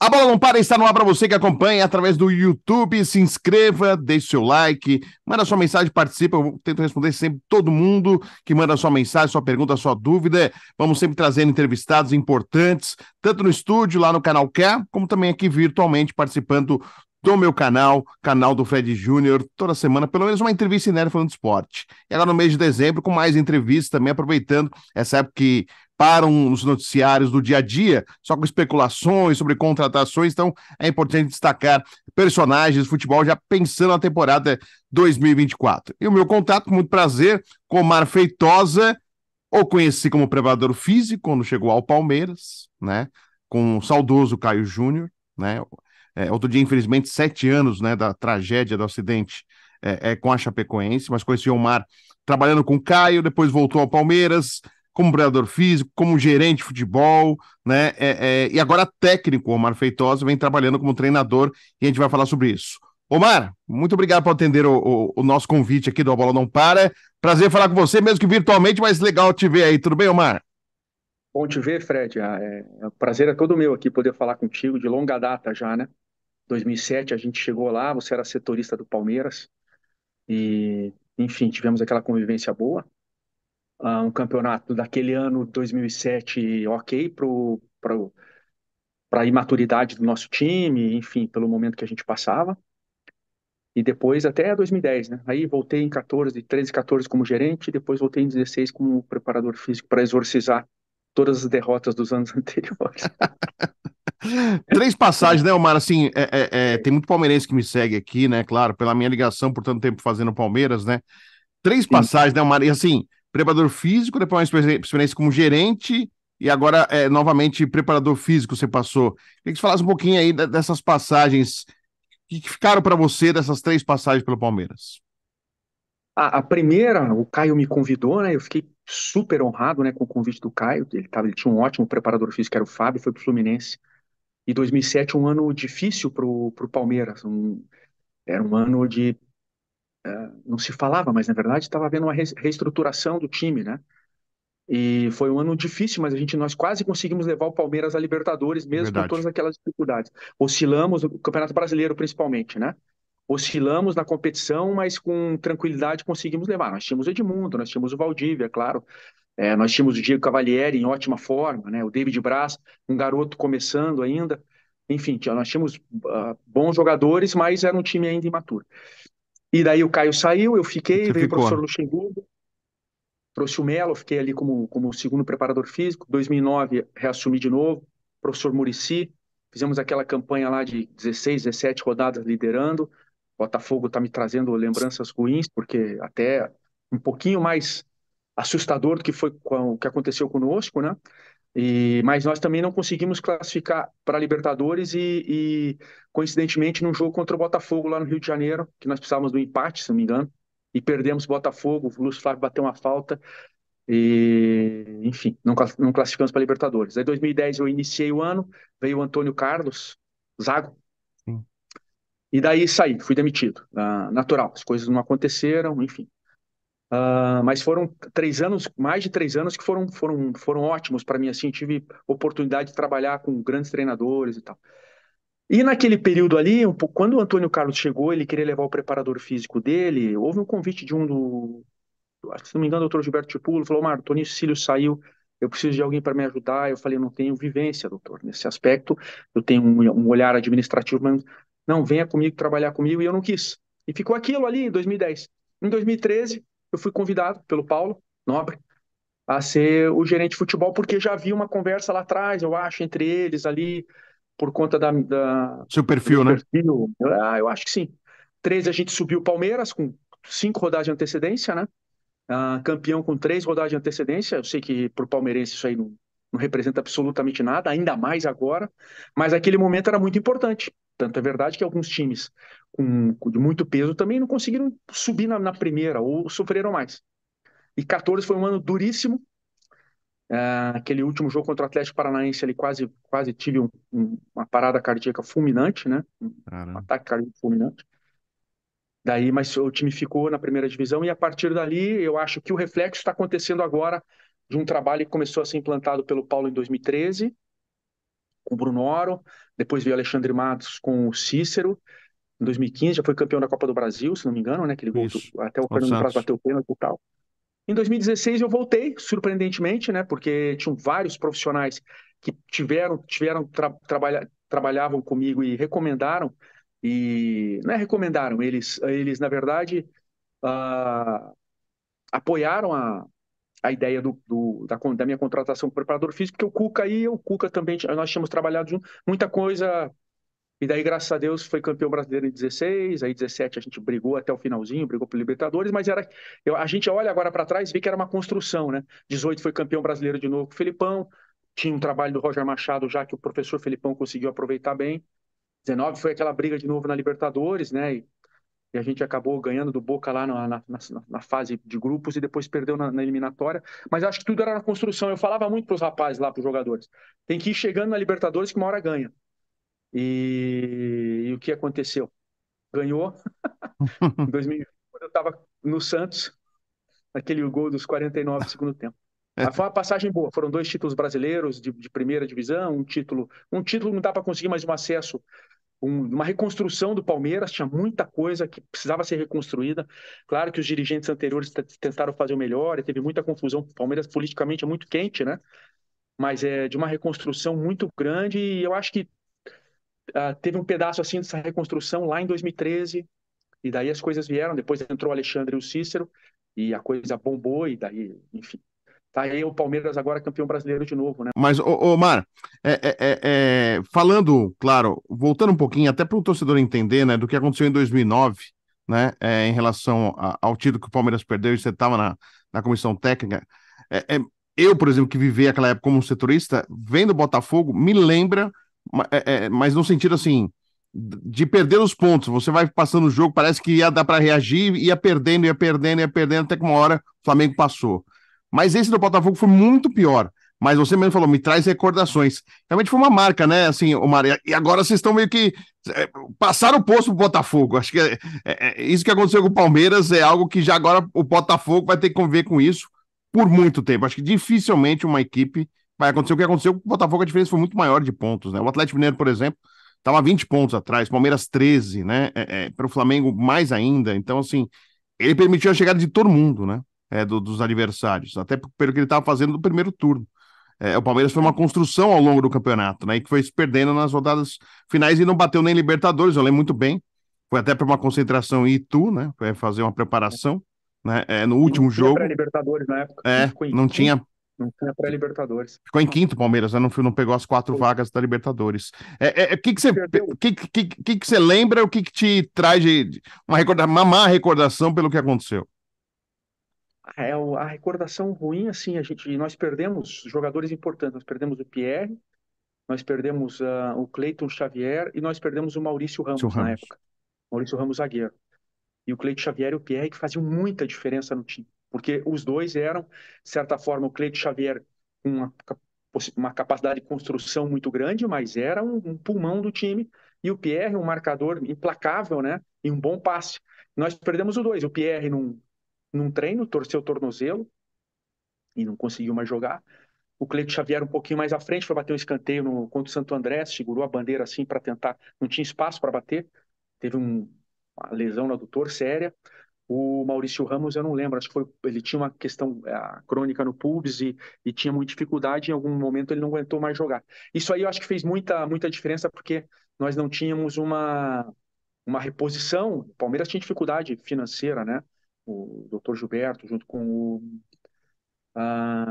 A Bola Não Para está no ar para você que acompanha através do YouTube. Se inscreva, deixe seu like, manda sua mensagem, participa. Eu tento responder sempre todo mundo que manda sua mensagem, sua pergunta, sua dúvida. Vamos sempre trazendo entrevistados importantes, tanto no estúdio, lá no canal Quer, como também aqui virtualmente, participando do meu canal, canal do Fred Júnior, toda semana, pelo menos uma entrevista inédita falando de esporte. E agora no mês de dezembro, com mais entrevistas também, aproveitando essa época que param os noticiários do dia a dia, só com especulações sobre contratações, então é importante destacar personagens do futebol já pensando na temporada 2024. E o meu contato, com muito prazer, com o Omar Feitosa, ou conheci como preparador físico, quando chegou ao Palmeiras, né, com o saudoso Caio Júnior, né, outro dia, infelizmente, 7 anos, né, da tragédia do acidente com a Chapecoense, mas conheci o Omar trabalhando com o Caio, depois voltou ao Palmeiras, como preparador físico, como gerente de futebol, né? E agora técnico, Omar Feitosa, vem trabalhando como treinador e a gente vai falar sobre isso. Omar, muito obrigado por atender o nosso convite aqui do A Bola Não Para. Prazer falar com você, mesmo que virtualmente, mas legal te ver aí. Tudo bem, Omar? Bom te ver, Fred. O prazer é todo meu aqui poder falar contigo de longa data já, né? 2007 a gente chegou lá, você era setorista do Palmeiras e, enfim, tivemos aquela convivência boa. Um campeonato daquele ano, 2007, ok, para a imaturidade do nosso time, enfim, pelo momento que a gente passava. E depois até 2010, né? Aí voltei em 14, 13, 14 como gerente, e depois voltei em 16 como preparador físico para exorcizar todas as derrotas dos anos anteriores. Três passagens, né, Omar? Assim, tem muito palmeirense que me segue aqui, né? Claro, pela minha ligação por tanto tempo fazendo Palmeiras, né? Três Sim. passagens, né, Omar? E assim, preparador físico, depois uma experiência como gerente e agora, novamente, preparador físico você passou. Queria que você falasse um pouquinho aí dessas passagens que ficaram para você dessas três passagens pelo Palmeiras. A primeira, o Caio me convidou, né? Eu fiquei super honrado, né, com o convite do Caio. Ele tinha um ótimo preparador físico, que era o Fábio, foi pro Fluminense. E 2007 um ano difícil pro Palmeiras. Era um ano de não se falava, mas na verdade estava havendo uma reestruturação do time, né? E foi um ano difícil, mas nós quase conseguimos levar o Palmeiras à Libertadores, mesmo com Verdade. todas aquelas dificuldades. Oscilamos, o Campeonato Brasileiro principalmente, né? Oscilamos na competição, mas com tranquilidade conseguimos levar. Nós tínhamos o Edmundo, nós tínhamos o Valdívia, claro. Nós tínhamos o Diego Cavalieri em ótima forma, né? O David Braz, um garoto começando ainda. Enfim, nós tínhamos bons jogadores, mas era um time ainda imaturo. E daí o Caio saiu, eu fiquei, Você veio o ficou, professor né? Luxemburgo, trouxe o Melo, fiquei ali como segundo preparador físico. 2009, reassumi de novo, professor Muricy, fizemos aquela campanha lá de 16, 17 rodadas liderando. Botafogo está me trazendo lembranças ruins, porque até um pouquinho mais assustador do que foi o que aconteceu conosco, né? Mas nós também não conseguimos classificar para a Libertadores coincidentemente, num jogo contra o Botafogo lá no Rio de Janeiro, que nós precisávamos do empate, se não me engano, e perdemos o Botafogo, o Lúcio Flávio bateu uma falta, enfim, não classificamos para a Libertadores. Aí, em 2010, eu iniciei o ano, veio o Antônio Carlos, Zago, Sim. e daí saí, fui demitido. Natural, as coisas não aconteceram, enfim. Mas foram 3 anos, mais de 3 anos, que foram ótimos para mim. Assim, tive oportunidade de trabalhar com grandes treinadores e tal. E naquele período ali, quando o Antônio Carlos chegou, ele queria levar o preparador físico dele. Houve um convite de acho que se não me engano, o doutor Gilberto Tipulo, falou: Mário, Toninho Cílio saiu, eu preciso de alguém para me ajudar. Eu falei: não tenho vivência, doutor, nesse aspecto. Eu tenho um olhar administrativo, mas não, venha comigo trabalhar comigo. E eu não quis. E ficou aquilo ali em 2010. Em 2013, eu fui convidado pelo Paulo Nobre a ser o gerente de futebol, porque já havia uma conversa lá atrás, eu acho, entre eles ali, por conta Seu do meu perfil, né? perfil. Eu acho que sim. 13 a gente subiu o Palmeiras com 5 rodadas de antecedência, né? Campeão com 3 rodadas de antecedência. Eu sei que para o palmeirense isso aí não representa absolutamente nada, ainda mais agora, mas aquele momento era muito importante. Tanto é verdade que alguns times de muito peso também não conseguiram subir na primeira ou sofreram mais. E 14 foi um ano duríssimo. Aquele último jogo contra o Atlético Paranaense, ele quase, quase tive uma parada cardíaca fulminante, né? Um Caramba. ataque cardíaco fulminante. Daí, mas o time ficou na primeira divisão e a partir dali, eu acho que o reflexo está acontecendo agora de um trabalho que começou a ser implantado pelo Paulo em 2013 com o Bruno Oro, depois veio Alexandre Matos com o Cícero, em 2015 já foi campeão da Copa do Brasil, se não me engano, né? Que ele voltou, Isso. até o Ao Fernando Praz Santos. bateu o pênalti e tal. Em 2016 eu voltei, surpreendentemente, né? Porque tinham vários profissionais que trabalhavam comigo e recomendaram, e não é recomendaram, eles na verdade, ah, apoiaram a ideia da minha contratação como preparador físico, porque o Cuca aí, o Cuca também, nós tínhamos trabalhado junto, muita coisa, e daí, graças a Deus, foi campeão brasileiro em 16, aí 17 a gente brigou até o finalzinho, brigou pro Libertadores, mas a gente olha agora para trás e vê que era uma construção, né? 18 foi campeão brasileiro de novo com o Felipão, tinha um trabalho do Roger Machado já que o professor Felipão conseguiu aproveitar bem. 19 foi aquela briga de novo na Libertadores, né? E a gente acabou ganhando do Boca lá na fase de grupos e depois perdeu na eliminatória. Mas acho que tudo era na construção. Eu falava muito para os rapazes lá, para os jogadores. Tem que ir chegando na Libertadores que uma hora ganha. E o que aconteceu? Ganhou em 2020, quando eu estava no Santos, naquele gol dos 49 do segundo tempo. Mas foi uma passagem boa. Foram 2 títulos brasileiros de primeira divisão, um título não dá para conseguir mais um acesso, uma reconstrução do Palmeiras. Tinha muita coisa que precisava ser reconstruída. Claro que os dirigentes anteriores tentaram fazer o melhor, e teve muita confusão. O Palmeiras politicamente é muito quente, né? Mas é de uma reconstrução muito grande, e eu acho que teve um pedaço assim dessa reconstrução lá em 2013, e daí as coisas vieram. Depois entrou o Alexandre e o Cícero, e a coisa bombou, e daí, enfim. Tá aí o Palmeiras agora campeão brasileiro de novo, né? Mas, Mar, falando, claro, voltando um pouquinho, até para o torcedor entender, né, do que aconteceu em 2009, né, em relação ao título que o Palmeiras perdeu, e você estava na comissão técnica. É, é, eu, por exemplo, que vivi aquela época como setorista, vendo o Botafogo, me lembra, mas no sentido assim, de perder os pontos. Você vai passando o jogo, parece que ia dar para reagir, ia perdendo, ia perdendo, ia perdendo, até que uma hora o Flamengo passou. Mas esse do Botafogo foi muito pior. Mas você mesmo falou, me traz recordações. Realmente foi uma marca, né? Assim, o Maria. E agora vocês estão meio que passaram o posto pro Botafogo. Acho que isso que aconteceu com o Palmeiras é algo que já agora o Botafogo vai ter que conviver com isso por muito tempo. Acho que dificilmente uma equipe vai acontecer o que aconteceu com o Botafogo. A diferença foi muito maior de pontos, né? O Atlético Mineiro, por exemplo, estava 20 pontos atrás, Palmeiras 13, né? Para o Flamengo mais ainda. Então, assim, ele permitiu a chegada de todo mundo, né? Dos adversários, até pelo que ele estava fazendo no primeiro turno. O Palmeiras foi uma construção ao longo do campeonato, né? E que foi se perdendo nas rodadas finais e não bateu nem Libertadores, eu lembro muito bem. Foi até para uma concentração em Itu, né? Foi fazer uma preparação, né? No E não último tinha jogo, pré-Libertadores na época. A gente ficou em não quinto, tinha. não tinha pré-Libertadores. Ficou em quinto, Palmeiras, né? Não pegou as 4 vagas da Libertadores. O que que você, Perdeu. que você lembra? O que te traz de uma má recordação pelo que aconteceu? A recordação ruim, assim, nós perdemos jogadores importantes. Nós perdemos o Pierre, nós perdemos o Cleiton Xavier e nós perdemos o Maurício Seu Ramos na Ramos. época. Maurício Ramos zagueiro. E o Cleiton Xavier e o Pierre que faziam muita diferença no time. Porque os dois eram, de certa forma, o Cleiton Xavier com uma capacidade de construção muito grande, mas era um pulmão do time. E o Pierre, um marcador implacável, né? E um bom passe. Nós perdemos os dois. O Pierre num treino, torceu o tornozelo e não conseguiu mais jogar. O Cleiton Xavier um pouquinho mais à frente foi bater um escanteio contra o Santo André, segurou a bandeira assim para tentar, não tinha espaço para bater, teve uma lesão no adutor séria. O Maurício Ramos, eu não lembro, acho que ele tinha uma questão crônica no pubis e tinha muita dificuldade, em algum momento ele não aguentou mais jogar. Isso aí eu acho que fez muita, muita diferença porque nós não tínhamos uma reposição. O Palmeiras tinha dificuldade financeira, né? O doutor Gilberto, junto com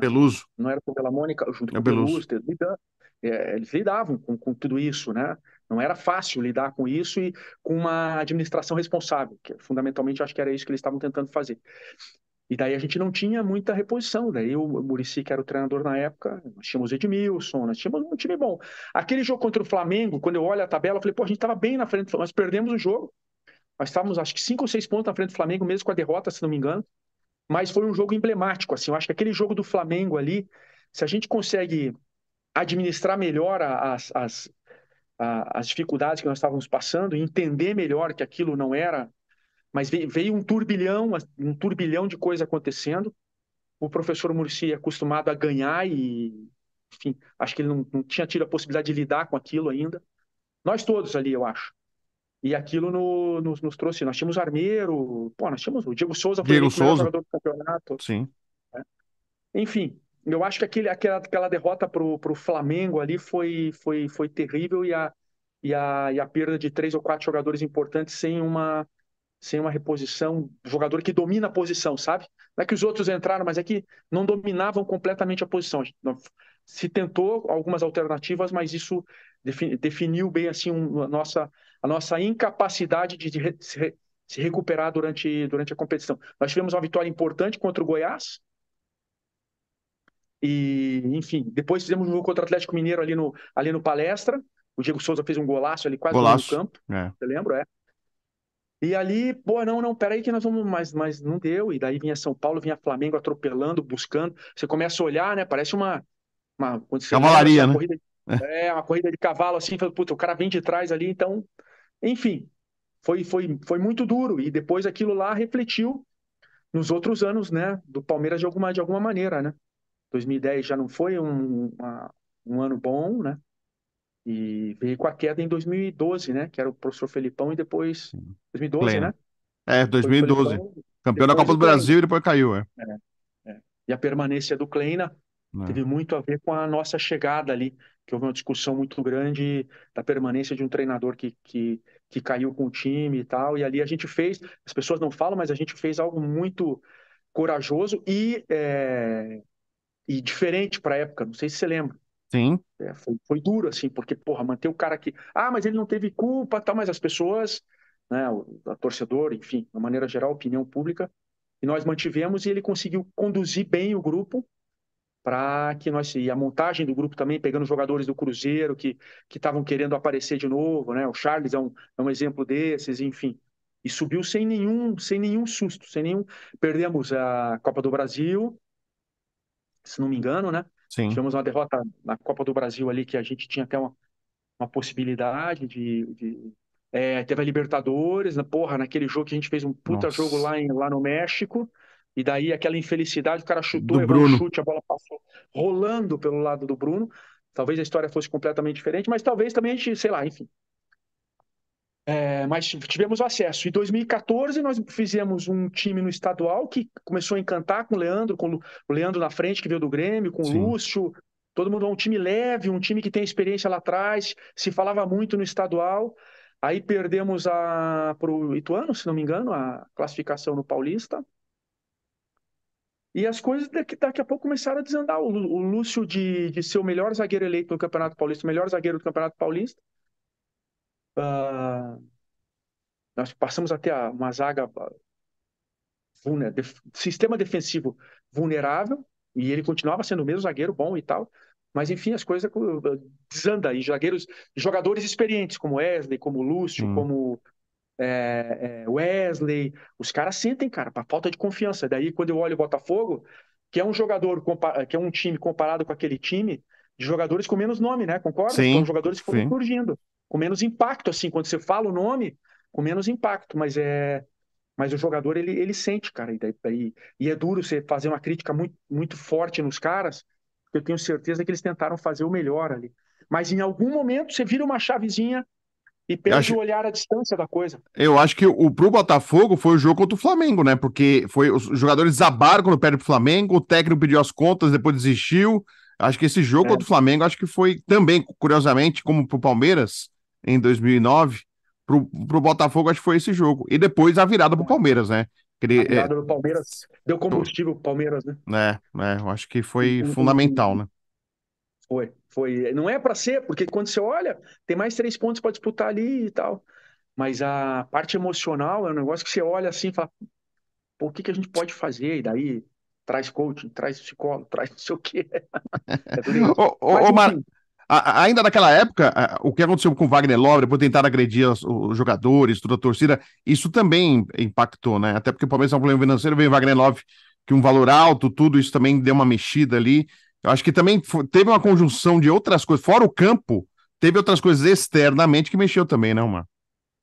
Peluso. não era com a Mônica, junto É com o o Peluso. Belusso, eles lidavam com tudo isso, né? Não era fácil lidar com isso e com uma administração responsável, que fundamentalmente eu acho que era isso que eles estavam tentando fazer. E daí a gente não tinha muita reposição. Daí o Muricy, que era o treinador na época, nós tínhamos o Edmilson, nós tínhamos um time bom. Aquele jogo contra o Flamengo, quando eu olho a tabela, eu falei, pô, a gente estava bem na frente, nós perdemos o jogo, nós estávamos acho que 5 ou 6 pontos na frente do Flamengo, mesmo com a derrota, se não me engano. Mas foi um jogo emblemático, assim, eu acho que aquele jogo do Flamengo ali, se a gente consegue administrar melhor as dificuldades que nós estávamos passando e entender melhor que aquilo não era, mas veio um turbilhão de coisa acontecendo. O professor Muricy é acostumado a ganhar enfim, acho que ele não tinha tido a possibilidade de lidar com aquilo ainda. Nós todos ali, eu acho. E aquilo nos trouxe. Nós tínhamos Armeiro, pô, nós tínhamos o Diego Souza, foi Diego eleito o melhor Souza, jogador do campeonato. sim. Enfim, eu acho que aquela derrota pro Flamengo ali foi terrível e a perda de 3 ou 4 jogadores importantes sem uma reposição, jogador que domina a posição, sabe? Não é que os outros entraram, mas é que não dominavam completamente a posição. Se tentou algumas alternativas, mas isso definiu bem assim a nossa incapacidade de se recuperar durante a competição. Nós tivemos uma vitória importante contra o Goiás, e, enfim, depois fizemos um jogo contra o Atlético Mineiro ali no Palestra. O Diego Souza fez um golaço ali quase no meio do Golaço. campo. É. Você lembra? É. E ali, pô, não, peraí que nós vamos, mas não deu. E daí vinha São Paulo, vinha Flamengo atropelando, buscando. Você começa a olhar, né? Parece quando você lembra assim, Cavalaria, né? uma corrida de cavalo assim, fala, puta, o cara vem de trás ali, então, enfim, foi muito duro. E depois aquilo lá refletiu nos outros anos, né, do Palmeiras de alguma maneira, né? 2010 já não foi um ano bom, né? E veio com a queda em 2012, né? Que era o professor Felipão e depois 2012, Plena. né? É, Foi o 2012. Felipão, Campeão da depois Copa o do Kleina. Brasil e depois caiu, é. E a permanência do Kleina É. teve muito a ver com a nossa chegada ali, que houve uma discussão muito grande da permanência de um treinador que caiu com o time e tal. E ali a gente fez, as pessoas não falam, mas a gente fez algo muito corajoso e diferente para a época. Não sei se você lembra. Sim, Foi duro, assim, porque, porra, manter o cara aqui. Ah, mas ele não teve culpa, tal, mas as pessoas, né, a torcedor, enfim, de maneira geral, a opinião pública, e nós mantivemos e ele conseguiu conduzir bem o grupo para que nós. E a montagem do grupo também, pegando jogadores do Cruzeiro que estavam querendo aparecer de novo, né? O Charles é um exemplo desses, enfim. E subiu sem nenhum susto, sem nenhum. Perdemos a Copa do Brasil, se não me engano, né? sim. Tivemos uma derrota na Copa do Brasil ali que a gente tinha até uma possibilidade teve a Libertadores, né? Porra, naquele jogo que a gente fez um puta jogo Nossa. lá no México, e daí aquela infelicidade, o cara chutou, Do errou o Bruno. chute, a bola passou rolando pelo lado do Bruno. Talvez a história fosse completamente diferente, mas talvez também a gente, sei lá, enfim. Mas tivemos acesso. Em 2014, nós fizemos um time no estadual que começou a encantar com o Leandro, com o Leandro na frente, que veio do Grêmio, com o Sim. Lúcio. Todo mundo é um time leve, um time que tem experiência lá atrás. Se falava muito no estadual. Aí perdemos para o Ituano, se não me engano, a classificação no Paulista. E as coisas daqui a pouco começaram a desandar. O Lúcio de ser o melhor zagueiro eleito no Campeonato Paulista, o melhor zagueiro do Campeonato Paulista. Ah, nós passamos até uma zaga sistema defensivo vulnerável, e ele continuava sendo o mesmo zagueiro bom e tal, mas enfim, as coisas desandam, e jogadores experientes, como Wesley, como Lúcio, Sim. como Wesley, os caras sentem, cara, para falta de confiança. Daí, quando eu olho o Botafogo, que é um jogador, que é um time comparado com aquele time, de jogadores com menos nome, né? Concorda? Foram Sim. jogadores que foram Sim. surgindo, com menos impacto, assim, quando você fala o nome, com menos impacto, mas o jogador, ele sente, cara. E é duro você fazer uma crítica muito, muito forte nos caras, porque eu tenho certeza que eles tentaram fazer o melhor ali. Mas em algum momento você vira uma chavezinha e Eu perde acho, o olhar à distância da coisa. eu acho que pro Botafogo foi o jogo contra o Flamengo, né? Porque os jogadores desabaram quando perde pro Flamengo, o técnico pediu as contas, depois desistiu. Acho que esse jogo É, contra o Flamengo, acho que foi também, curiosamente, como pro Palmeiras, em 2009, pro Botafogo, acho que foi esse jogo. E depois a virada pro Palmeiras, né? a Ele, virada do Palmeiras deu combustível pro Palmeiras, né? eu acho que foi fundamental, O- né? Foi. Não é para ser, porque quando você olha, tem mais 3 pontos para disputar ali e tal. Mas a parte emocional é um negócio que você olha assim e fala, pô, o que a gente pode fazer? E daí traz coaching, traz psicólogo, traz não sei o quê. É tudo isso. Mas enfim, Ainda naquela época, o que aconteceu com o Wagner Love, depois tentar agredir os jogadores, toda a torcida, isso também impactou, né? Até porque o Palmeiras é um problema financeiro, veio o Wagner Love, que um valor alto, tudo isso também deu uma mexida ali. Eu acho que também teve uma conjunção de outras coisas, fora o campo, teve outras coisas externamente que mexeu também, né, Omar?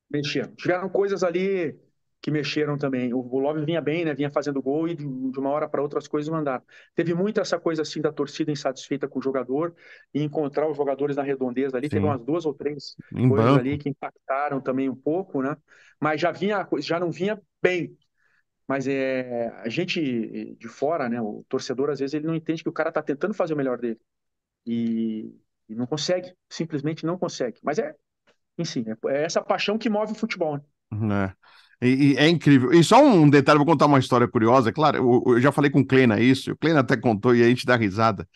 mexendo. Tiveram coisas ali. que mexeram também. O Love vinha bem, né? Vinha fazendo gol e de uma hora para outra as coisas não andaram. Teve muito essa coisa assim da torcida insatisfeita com o jogador e encontrar os jogadores na redondeza ali. Teve Sim, umas duas ou três em coisas ali banco. que impactaram também um pouco, né? Mas já não vinha bem. Mas a gente de fora, né? O torcedor às vezes ele não entende que o cara tá tentando fazer o melhor dele e, e não consegue, simplesmente não consegue. Mas enfim, é essa paixão que move o futebol, né? Né? E é incrível. E só um detalhe, vou contar uma história curiosa. Claro, eu já falei com o Kleina isso, o Kleina até contou e a gente dá risada.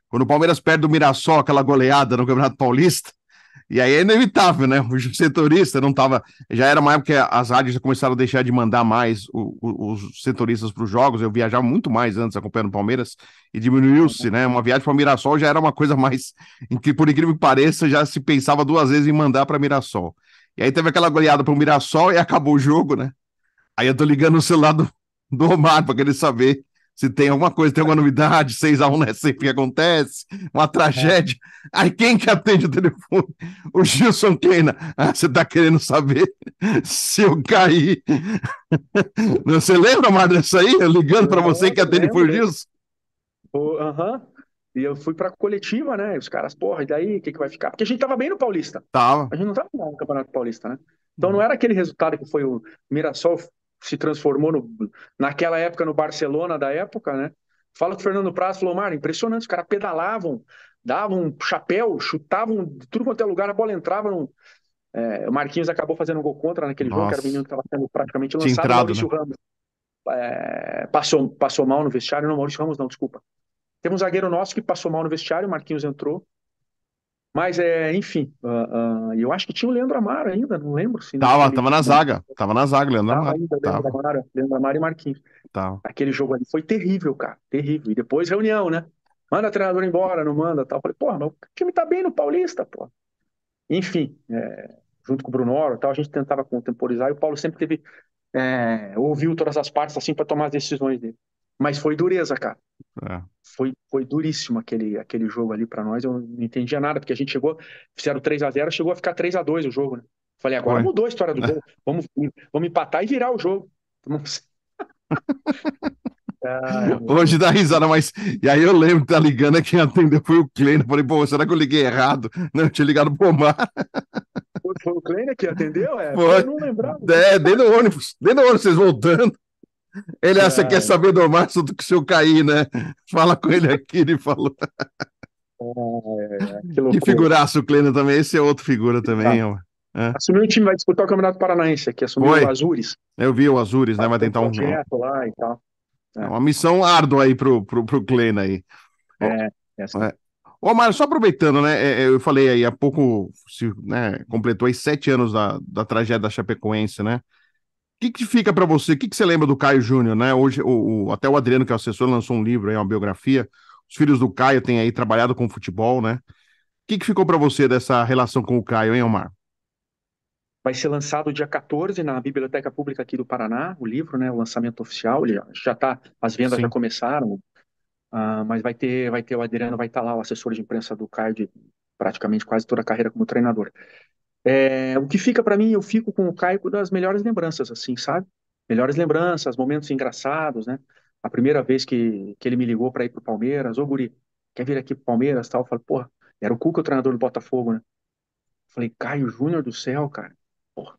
Quando o Palmeiras perde do Mirassol, aquela goleada no Campeonato Paulista, e aí é inevitável, né? O setorista não tava. Já era uma época que as rádios já começaram a deixar de mandar mais os setoristas para os jogos. Eu viajava muito mais antes acompanhando o Palmeiras e diminuiu-se, né? Uma viagem para Mirassol já era uma coisa mais. Em que, por incrível que pareça, já se pensava duas vezes em mandar para Mirassol. E aí teve aquela goleada para o Mirassol e acabou o jogo, né? Aí eu tô ligando no celular do Omar para querer saber se tem alguma coisa, tem alguma novidade, 6-1 não é sempre que acontece, uma tragédia. Aí quem que atende o telefone? O Gilson Kleina. Ah, você tá querendo saber se eu caí? Você lembra, Omar, dessa aí? Eu ligando para você que Lembro, atende foi o lembro. Gilson? Aham. E eu fui pra coletiva, né? E os caras, porra, e daí, o que que vai ficar? Porque a gente tava bem no Paulista. Tava. A gente não tava mal no Campeonato Paulista, né? Então não era aquele resultado que foi o Mirassol se transformou naquela época no Barcelona da época, né? Fala que o Fernando Praz falou, Mário, impressionante, os caras pedalavam, davam um chapéu, chutavam de tudo quanto é lugar, a bola entrava. O Marquinhos acabou fazendo um gol contra naquele jogo, que era o menino Nossa, que estava sendo praticamente tinha lançado. O entrado, né? Maurício Ramos passou mal no vestiário. Não, Maurício Ramos não, desculpa. Teve um zagueiro nosso que passou mal no vestiário, o Marquinhos entrou. Mas, enfim, eu acho que tinha o Leandro Amaro ainda, não lembro se Tava, naquele. tava na zaga. Tava na zaga, Leandro Tava Amaro. ainda Tava, Leandro Amaro e Marquinhos. tava. Aquele jogo ali foi terrível, cara, terrível. E depois reunião, né? Manda o treinador embora, não manda, tal. Falei, porra, mas o time tá bem no Paulista, pô. Enfim, junto com o Bruno Oro, tal, a gente tentava contemporizar e o Paulo sempre teve, ouviu todas as partes assim para tomar as decisões dele. Mas foi dureza, cara. É. Foi duríssimo aquele jogo ali para nós. Eu não entendia nada, porque a gente fizeram 3-0, chegou a ficar 3-2 o jogo, né? Falei, agora Foi. mudou a história do jogo. Vamos empatar e virar o jogo. Vamos... Hoje dá risada, mas. E aí eu lembro que tá ligando, quem atendeu foi o Kleiner. Falei, pô, será que eu liguei errado? Não, eu tinha ligado pro Omar. Foi o Kleiner que atendeu? Pô, Foi. eu não lembrava. Dentro do ônibus, vocês voltando. Ele, você quer Ah, saber do Omar do que se eu cair, né? Fala com ele aqui, ele falou. que Que loucura. figuraço o Kleiner também, esse é outro figura Ah, também, ó. É. assumiu o time, vai disputar o Campeonato Paranaense aqui, assumiu o Foi. Azures. Eu vi o Azures, né? Vai Vai ter um tentar projeto lá e tal. É, uma missão árdua aí pro Kleiner aí. Ô, é, é assim. é. Ô, Mário, só aproveitando, né? Eu falei aí há pouco, né, completou aí 7 anos da tragédia da Chapecoense, né? O que fica para você? O que você lembra do Caio Júnior, né? Hoje, até o Adriano, que é o assessor, lançou um livro aí, uma biografia. Os filhos do Caio têm aí trabalhado com futebol, né? O que ficou para você dessa relação com o Caio, hein, Omar? Vai ser lançado dia 14 na Biblioteca Pública aqui do Paraná, o livro, né? O lançamento oficial. Ele já tá, as vendas já Sim. começaram, mas o Adriano vai estar lá, o assessor de imprensa do Caio, de praticamente quase toda a carreira como treinador. O que fica para mim, eu fico com o Caio das melhores lembranças, assim, sabe? Melhores lembranças, momentos engraçados, né? A primeira vez que ele me ligou para ir pro Palmeiras, ô guri, quer vir aqui pro Palmeiras, tal? Eu falei, porra, era o Cuca, o treinador do Botafogo, né? Falei, Caio Júnior do céu, cara. Porra,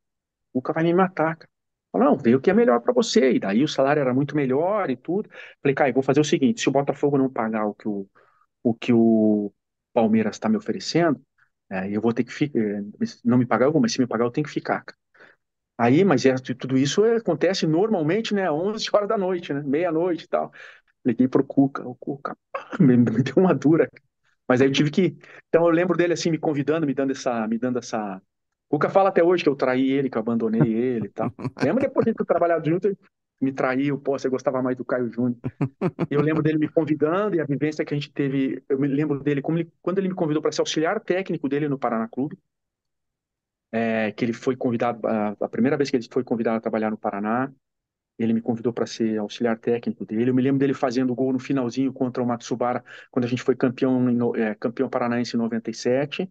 o Cuca vai me matar, cara. Falei, não, veio o que é melhor para você. E daí o salário era muito melhor e tudo. Falei, Caio, vou fazer o seguinte, se o Botafogo não pagar o que o Palmeiras está me oferecendo, eu vou ter que ficar. Não me pagar, eu vou, mas se me pagar, eu tenho que ficar, cara. Aí, mas tudo isso acontece normalmente, né? 11 horas da noite, né? Meia-noite e tal. Liguei pro Cuca, o Cuca me deu uma dura. Mas aí eu tive que. Então eu lembro dele assim me convidando, me dando essa. O Cuca fala até hoje que eu traí ele, que eu abandonei ele e tal. Lembra depois de ter trabalhado junto, ele me traiu, pô, você gostava mais do Caio Júnior. Eu lembro dele me convidando e a vivência que a gente teve. Eu me lembro dele quando ele me convidou para ser auxiliar técnico dele no Paraná Clube, que ele foi convidado, a primeira vez que ele foi convidado a trabalhar no Paraná, ele me convidou para ser auxiliar técnico dele. Eu me lembro dele fazendo gol no finalzinho contra o Matsubara, quando a gente foi campeão, campeão paranaense em 97.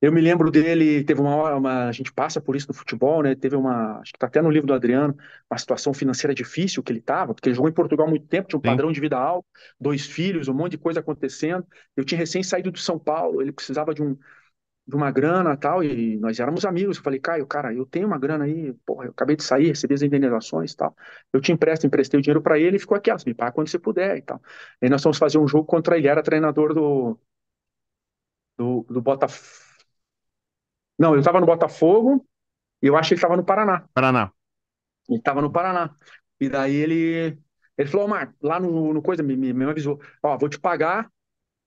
Eu me lembro dele, teve uma hora, a gente passa por isso no futebol, né? Teve uma, acho que tá até no livro do Adriano, uma situação financeira difícil que ele estava, porque ele jogou em Portugal há muito tempo, tinha um Sim. padrão de vida alto, dois filhos, um monte de coisa acontecendo. Eu tinha recém saído de São Paulo, ele precisava de uma grana e tal, e nós éramos amigos. Eu falei, Caio, cara, eu tenho uma grana aí, porra, eu acabei de sair, recebi as indenizações e tal. Eu te empresto, emprestei o dinheiro para ele e ficou aqui, ó, me paga quando você puder e tal. E aí nós fomos fazer um jogo contra ele, era treinador do Botafogo. Não, eu estava no Botafogo e eu acho que ele estava no Paraná. Paraná. Ele estava no Paraná. E daí ele falou, Mar, lá no coisa, me avisou, ó, vou te pagar,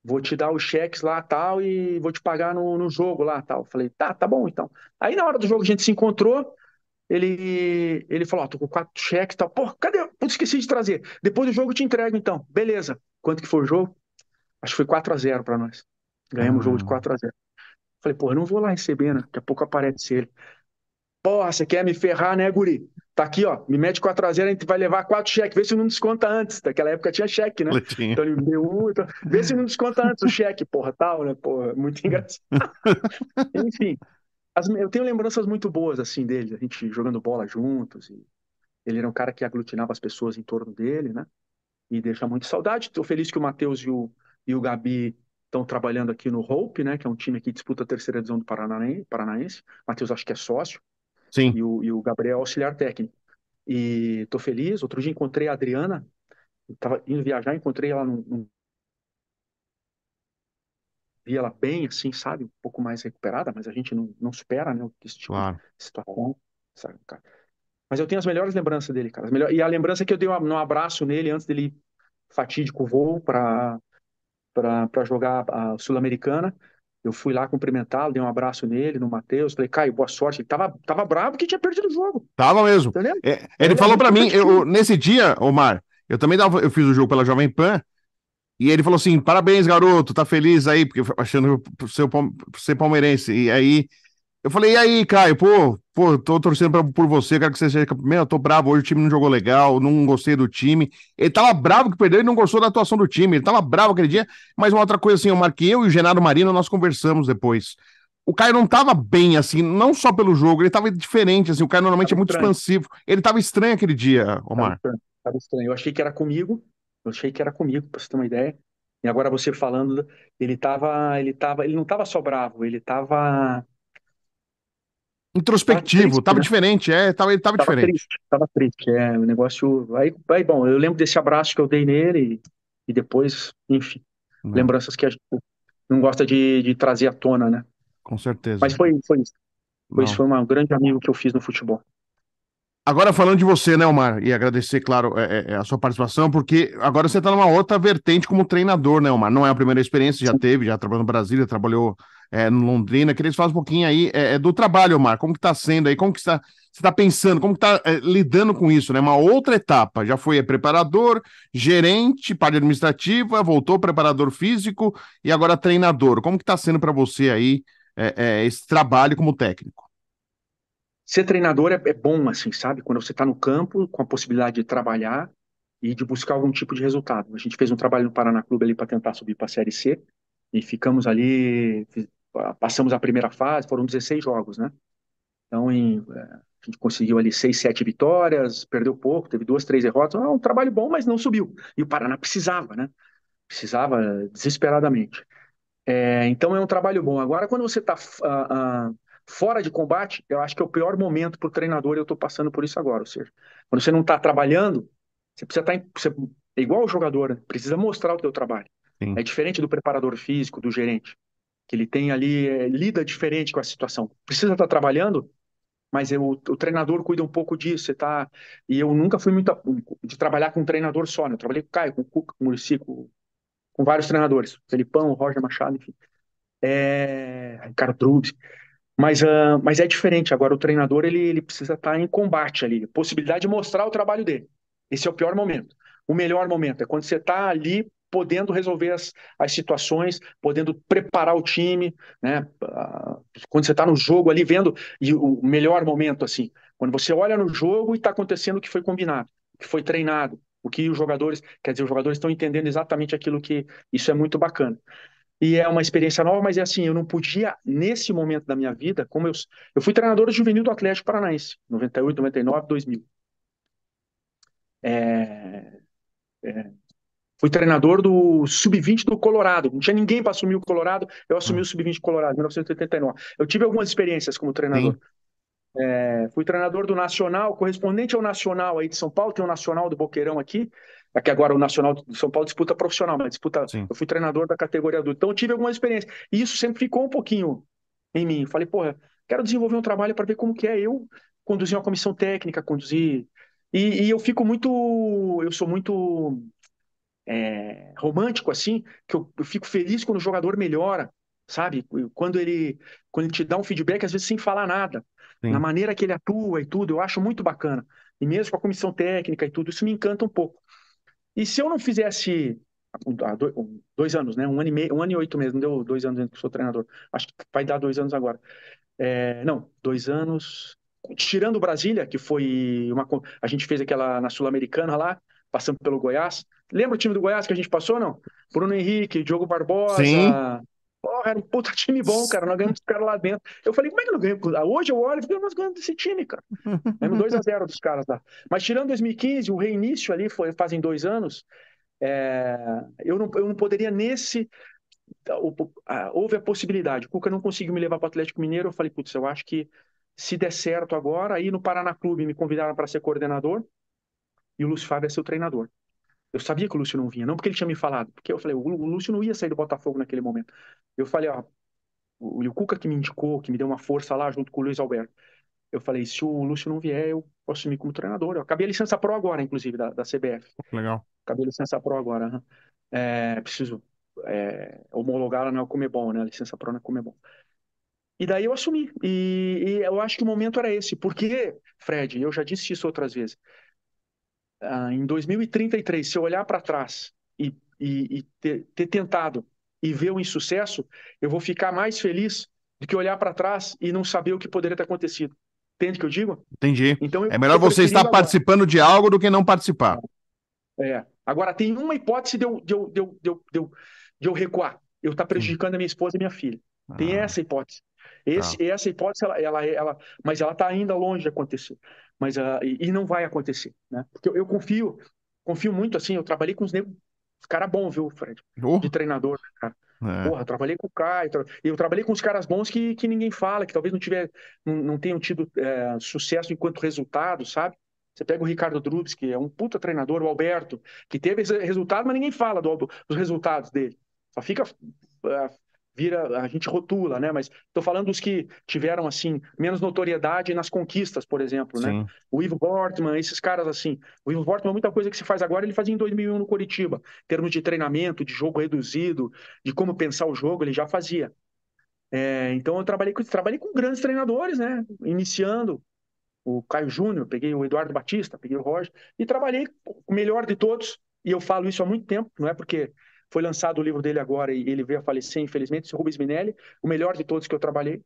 vou te dar os cheques lá, tal, e vou te pagar no jogo lá, tal. Eu falei, tá bom, então. Aí na hora do jogo a gente se encontrou, ele falou, ó, tô com 4 cheques, tal. Pô, cadê? Putz, esqueci de trazer. Depois do jogo eu te entrego, então. Beleza. Quanto que foi o jogo? Acho que foi 4-0 para nós. Ganhamos o jogo de Ah, 4-0. Falei, pô, eu não vou lá receber, né? Daqui a pouco aparece ele. Porra, você quer me ferrar, né, guri? Tá aqui, ó. Me mete 4-0, a gente vai levar 4 cheques. Vê se não desconta antes. Daquela época tinha cheque, né? Letinho. Então ele me deu um. Então... Vê se não desconta antes o cheque, porra, tal, né? Porra, muito engraçado. Enfim, eu tenho lembranças muito boas, assim, dele. A gente jogando bola juntos. E ele era um cara que aglutinava as pessoas em torno dele, né? E deixa muito saudade. Estou feliz que o Matheus e o Gabi estão trabalhando aqui no Hope, né? Que é um time que disputa a terceira divisão do Paranaense. O Matheus acho que é sócio. Sim, E o Gabriel é auxiliar técnico. E tô feliz. Outro dia encontrei a Adriana, eu tava indo viajar, encontrei ela, vi ela bem, assim, sabe? Um pouco mais recuperada, mas a gente não supera, né? Esse tipo de claro. situação, sabe, cara? Mas eu tenho as melhores lembranças dele, cara. E a lembrança é que eu dei um abraço nele antes dele fatídico voo para jogar a Sul-Americana. Eu fui lá cumprimentá-lo, dei um abraço nele, no Matheus, falei, Caio, boa sorte. Ele tava bravo que tinha perdido o jogo, Tava mesmo. entendeu? É, ele Ele é falou muito pra mim, competitivo. nesse dia, Omar, eu fiz o jogo pela Jovem Pan, e ele falou assim: parabéns, garoto, tá feliz aí, porque achando por ser palmeirense. E aí eu falei, e aí, Caio, pô, tô torcendo por você, quero que você seja campeão. Eu tô bravo, hoje o time não jogou legal, não gostei do time. Ele tava bravo que perdeu e não gostou da atuação do time, ele tava bravo aquele dia. Mas uma outra coisa assim, Omar, que eu e o Genaro Marino, nós conversamos depois. O Caio não tava bem, assim, não só pelo jogo, ele tava diferente, assim, o Caio normalmente Tava é muito estranho. expansivo. Ele tava estranho aquele dia, Tava Omar. estranho. Tava estranho. Eu achei que era comigo. Eu achei que era comigo, pra você ter uma ideia. E agora você falando, ele não tava só bravo, tava Introspectivo, triste, tava né? diferente, ele tava Tava diferente. triste, tava triste. É, o negócio. Aí, bom, eu lembro desse abraço que eu dei nele e depois, enfim, Não, lembranças que a gente não gosta de trazer à tona, né? com Mas certeza. foi isso. Não. Foi um grande amigo que eu fiz no futebol. Agora falando de você, né, Omar, e agradecer, claro, a sua participação, porque agora você está numa outra vertente como treinador, né, Omar? Não é a primeira experiência, já Sim. teve, já trabalhou no Brasília, trabalhou no Londrina. Queria que você falasse um pouquinho aí do trabalho, Omar, como que está sendo aí, como que você está pensando, como que está lidando com isso, né? Uma outra etapa, já foi preparador, gerente, parte administrativa, voltou preparador físico e agora treinador. Como que está sendo para você aí esse trabalho como técnico? Ser treinador é bom, assim, sabe? Quando você está no campo, com a possibilidade de trabalhar e de buscar algum tipo de resultado. A gente fez um trabalho no Paraná Clube ali para tentar subir para a Série C e ficamos ali, passamos a primeira fase, foram 16 jogos, né? Então, a gente conseguiu ali 6, 7 vitórias, perdeu pouco, teve 2, 3 derrotas. Um trabalho bom, mas não subiu. E o Paraná precisava, né? Precisava desesperadamente. Então é um trabalho bom. Agora, quando você está fora de combate, eu acho que é o pior momento para o treinador, e eu estou passando por isso agora. Ou seja, quando você não está trabalhando, você precisa estar. É igual o jogador, né? Precisa mostrar o teu trabalho. É Sim, diferente do preparador físico, do gerente, que ele tem ali, lida diferente com a situação. Precisa estar trabalhando, mas o treinador cuida um pouco disso. Você tá, e eu nunca fui muito de trabalhar com um treinador só, né? Eu trabalhei com o Caio, com o Cuca, com o Muricy, com vários treinadores. Felipão, Roger Machado, enfim. Ricardo Drubs. Mas é diferente. Agora, o treinador ele precisa estar em combate ali, possibilidade de mostrar o trabalho dele. Esse é o pior momento. O melhor momento é quando você está ali podendo resolver as situações, podendo preparar o time, né? Quando você está no jogo ali vendo, e o melhor momento, assim, quando você olha no jogo e está acontecendo o que foi combinado, o que foi treinado, o que os jogadores, quer dizer, os jogadores estão entendendo exatamente aquilo que, isso é muito bacana. E é uma experiência nova, mas é assim, eu não podia, nesse momento da minha vida, eu fui treinador juvenil do Atlético Paranaense, 98, 99, 2000. É, fui treinador do Sub-20 do Colorado. Não tinha ninguém para assumir o Colorado, eu assumi Hum, o Sub-20 Colorado, em 1989. Eu tive algumas experiências como treinador. sim, Fui treinador do Nacional, correspondente ao Nacional aí de São Paulo, tem o Nacional do Boqueirão aqui. Aqui agora o Nacional de São Paulo disputa profissional, mas disputa. sim. Eu fui treinador da categoria adulta. Então eu tive alguma experiência. E isso sempre ficou um pouquinho em mim. Falei, porra, quero desenvolver um trabalho para ver como que é eu conduzir uma comissão técnica, conduzir. E eu fico muito. Eu sou muito romântico assim, que eu fico feliz quando o jogador melhora, sabe? Quando ele te dá um feedback, às vezes sem falar nada, na Sim. maneira que ele atua e tudo, eu acho muito bacana. E mesmo com a comissão técnica e tudo, isso me encanta um pouco. E se eu não fizesse há 2 anos, né? 1 ano e meio, 1 ano e 8 meses, não deu 2 anos ainda que eu sou treinador. Acho que vai dar 2 anos agora. Não, 2 anos. Tirando Brasília, que foi a gente fez aquela na Sul-Americana lá, passando pelo Goiás. Lembra o time do Goiás que a gente passou, não? Bruno Henrique, Diogo Sim. Barbosa. Porra, era um puta time bom, cara. Nós ganhamos os caras lá dentro. Eu falei, como é que eu não ganho? Hoje eu olho e fico, nós ganhamos desse time, cara. Ganhamos 2-0 dos caras lá. Mas tirando 2015, o reinício ali fazem 2 anos. Eu não poderia nesse houve a possibilidade. O Cuca não conseguiu me levar para o Atlético Mineiro. Eu falei, putz, eu acho que se der certo agora, aí no Paraná Clube me convidaram para ser coordenador e o Lúcio Fábio é seu treinador. Eu sabia que o Lúcio não vinha, não porque ele tinha me falado, porque eu falei, o Lúcio não ia sair do Botafogo naquele momento. Eu falei, ó, o Cuca que me indicou, que me deu uma força lá junto com o Luiz Alberto. Eu falei, se o Lúcio não vier, eu posso assumir como treinador. Eu acabei a licença pro agora, inclusive, da CBF. Legal. Acabei a licença pro agora. Aham. Preciso homologá-la na Comebol, né? A licença pro na Comebol. E daí eu assumi. E eu acho que o momento era esse. Porque, Fred, eu já disse isso outras vezes. Em 2033, se eu olhar para trás e ter tentado e ver o insucesso, eu vou ficar mais feliz do que olhar para trás e não saber o que poderia ter acontecido. Entende o que eu digo? Entendi. Então eu É melhor estou você estar preferindo agora. participando de algo do que não participar. Agora, tem uma hipótese de eu recuar. Eu estar Sim. prejudicando a minha esposa e minha filha. Tem Ah, essa hipótese. tá. Essa hipótese, mas ela está ainda longe de acontecer. E não vai acontecer, né? Porque eu confio muito assim. Eu trabalhei com os caras bons, viu, Fred? De Oh, treinador, né, cara? é, Porra, eu trabalhei com o Caio, eu trabalhei com os caras bons que ninguém fala, que talvez não tenham tido sucesso enquanto resultado, sabe? Você pega o Ricardo Drubs, que é um puta treinador, o Alberto, que teve esse resultado, mas ninguém fala dos resultados dele. Só fica. eh, a gente rotula, né? Mas estou falando dos que tiveram, assim, menos notoriedade nas conquistas, por exemplo, né? sim, O Ivo Wortmann, esses caras assim. O Ivo Wortmann, muita coisa que se faz agora, ele fazia em 2001 no Coritiba. Em termos de treinamento, de jogo reduzido, de como pensar o jogo, ele já fazia. Então eu trabalhei com grandes treinadores, né? Iniciando o Caio Júnior, peguei o Eduardo Batista, peguei o Roger, e trabalhei com o melhor de todos, e eu falo isso há muito tempo, não é porque foi lançado o livro dele agora e ele veio a falecer, infelizmente, o Rubens Minelli, o melhor de todos que eu trabalhei.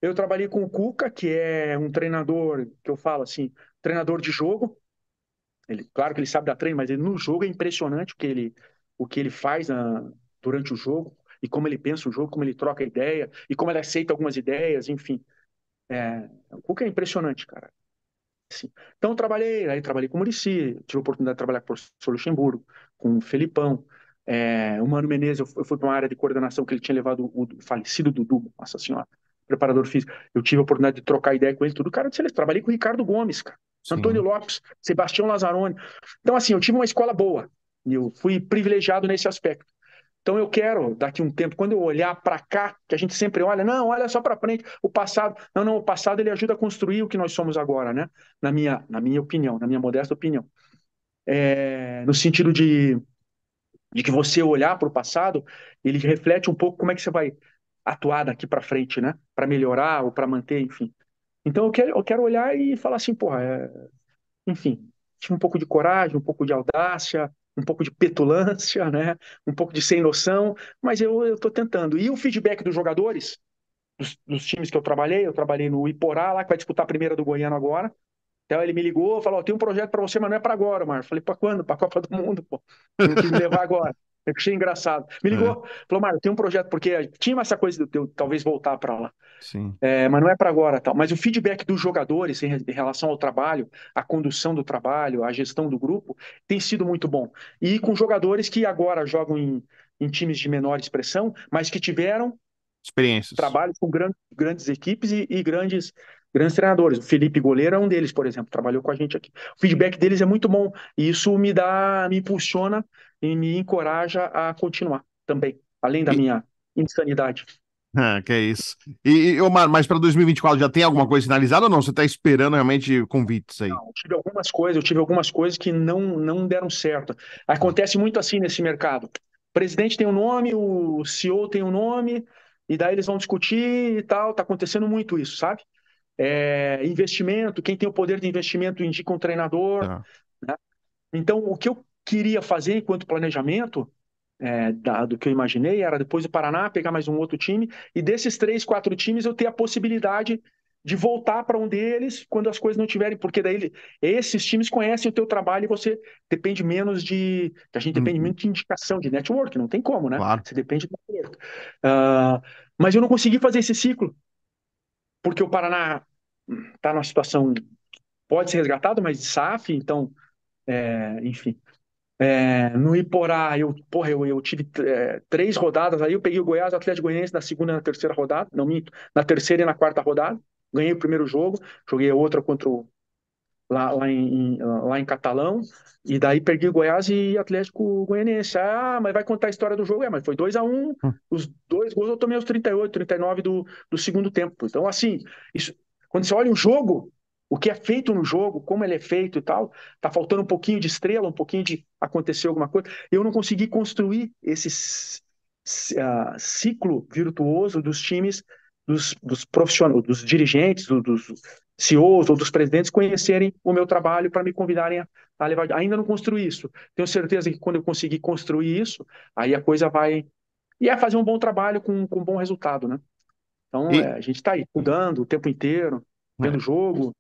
Eu trabalhei com o Cuca, que é um treinador, que eu falo assim, treinador de jogo. Claro que ele sabe dar treino, mas ele, no jogo é impressionante o que ele faz durante o jogo, e como ele pensa o jogo, como ele troca ideia, e como ele aceita algumas ideias, enfim. O Cuca é impressionante, cara. Sim. Então, aí trabalhei com o Muricy, tive a oportunidade de trabalhar com o professor Luxemburgo, com o Felipão, o Mano Menezes, eu fui para uma área de coordenação que ele tinha levado o falecido Dudu, nossa senhora, preparador físico. Eu tive a oportunidade de trocar ideia com ele, tudo, cara, trabalhei com o Ricardo Gomes, cara, Antônio sim. Lopes, Sebastião Lazzaroni. Então, assim, eu tive uma escola boa, e eu fui privilegiado nesse aspecto. Então eu quero, daqui a um tempo, quando eu olhar para cá, que a gente sempre olha, não, olha só para frente, o passado. Não, não, o passado ele ajuda a construir o que nós somos agora, né? Na minha opinião, na minha modesta opinião. No sentido de que você olhar para o passado, ele reflete um pouco como é que você vai atuar daqui para frente, né? Para melhorar ou para manter, enfim. Então eu quero olhar e falar assim, porra, enfim, tive um pouco de coragem, um pouco de audácia, um pouco de petulância, né? Um pouco de sem noção, mas eu estou tentando. E o feedback dos jogadores, dos times que eu trabalhei no Iporá, lá que vai disputar a primeira do Goiano agora. Então ele me ligou, falou: tem um projeto para você, mas não é para agora, Marcos. Falei: para quando? Para a Copa do Mundo, pô. Não quis me levar agora. Eu achei engraçado. Me É, ligou, falou, Mário, tem um projeto, porque tinha essa coisa de eu talvez voltar para lá. sim. Mas não é para agora, tal. Mas o feedback dos jogadores em relação ao trabalho, a condução do trabalho, a gestão do grupo, tem sido muito bom. E com jogadores que agora jogam em times de menor expressão, mas que tiveram Experiências. trabalhos com grandes equipes e grandes treinadores. O Felipe Goleiro é um deles, por exemplo, trabalhou com a gente aqui. O feedback deles é muito bom e isso me impulsiona e me encoraja a continuar também, além da E, minha insanidade. que é isso. Omar, mas para 2024 já tem alguma coisa sinalizada ou não? Você está esperando realmente convites aí? Eu tive algumas coisas que não deram certo. Acontece muito assim nesse mercado. O presidente tem um nome, o CEO tem um nome, e daí eles vão discutir e tal. Tá acontecendo muito isso, sabe? Investimento, quem tem o poder de investimento indica um treinador, Tá. né? Então, o que eu queria fazer enquanto planejamento, do que eu imaginei, era depois do Paraná pegar mais um outro time, e desses três, quatro times eu ter a possibilidade de voltar para um deles quando as coisas não tiverem, porque daí esses times conhecem o teu trabalho e você depende menos a gente depende Hum, muito de indicação, de network, não tem como, né? claro. Você depende do network. Mas eu não consegui fazer esse ciclo, porque o Paraná está numa situação, pode ser resgatado, mas de SAF, então, enfim. No Iporá, eu tive três rodadas aí, eu peguei o Goiás, o Atlético Goianiense na segunda e na terceira rodada, não minto, na terceira e na quarta rodada, ganhei o primeiro jogo, joguei a outra lá em Catalão, e daí perdi o Goiás e Atlético Goianiense. Ah, mas vai contar a história do jogo? Mas foi 2-1, Hum. os dois gols eu tomei aos 38, 39 do segundo tempo. Então, assim, isso, quando você olha o jogo, o que é feito no jogo, como ele é feito e tal, tá faltando um pouquinho de estrela, um pouquinho de acontecer alguma coisa. Eu não consegui construir esse ciclo virtuoso dos times, dos profissionais, dos dirigentes, dos CEOs ou dos presidentes conhecerem o meu trabalho para me convidarem a levar. Ainda não construí isso. Tenho certeza que quando eu conseguir construir isso, aí a coisa vai. E é fazer um bom trabalho com bom resultado, né? Então, E, a gente está aí, estudando o tempo inteiro, vendo é. o jogo.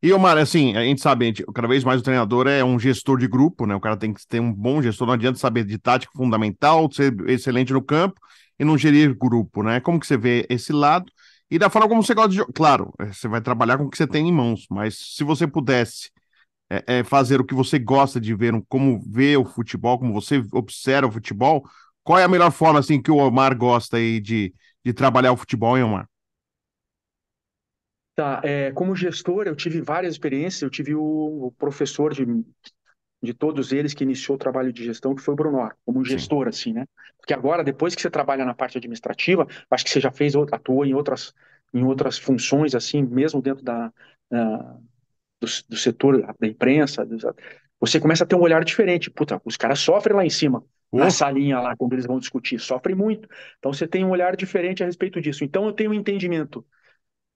E, Omar, assim, a gente sabe, cada vez mais o treinador é um gestor de grupo, né? O cara tem que ter um bom gestor, não adianta saber de tática fundamental, ser excelente no campo e não gerir grupo, né? Como que você vê esse lado? E da forma como você gosta de jogar. Claro, você vai trabalhar com o que você tem em mãos, mas se você pudesse fazer o que você gosta de ver, como vê o futebol, como você observa o futebol, qual é a melhor forma, assim, que o Omar gosta aí de trabalhar o futebol, hein, Omar? Tá, como gestor, eu tive várias experiências. Eu tive o professor de todos eles que iniciou o trabalho de gestão, que foi o Brunor, como Sim. gestor, assim, né? Porque agora, depois que você trabalha na parte administrativa, acho que você já atuou em outras funções, assim, mesmo dentro do setor da imprensa, você começa a ter um olhar diferente. Puta, os caras sofrem lá em cima, na Oh, salinha lá, quando eles vão discutir, sofrem muito. Então você tem um olhar diferente a respeito disso. Então eu tenho um entendimento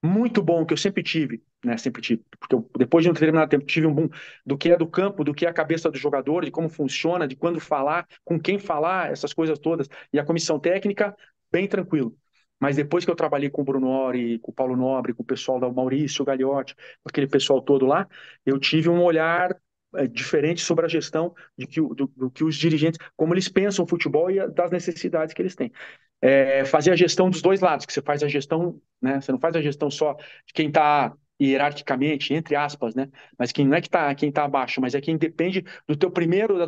muito bom que eu sempre tive, né? Sempre tive, porque depois de um determinado tempo tive um boom do que é do campo, do que é a cabeça do jogador, de como funciona, de quando falar, com quem falar, essas coisas todas. E a comissão técnica, bem tranquilo. Mas depois que eu trabalhei com o Bruno Nori, com o Paulo Nobre, com o pessoal da Maurício Gagliotti, com aquele pessoal todo lá, eu tive um olhar diferente sobre a gestão do que os dirigentes, como eles pensam o futebol e das necessidades que eles têm. Fazer a gestão dos dois lados, que você faz a gestão, né? Você não faz a gestão só de quem está hierarquicamente, entre aspas, né? Mas quem não é quem tá abaixo, mas é quem depende das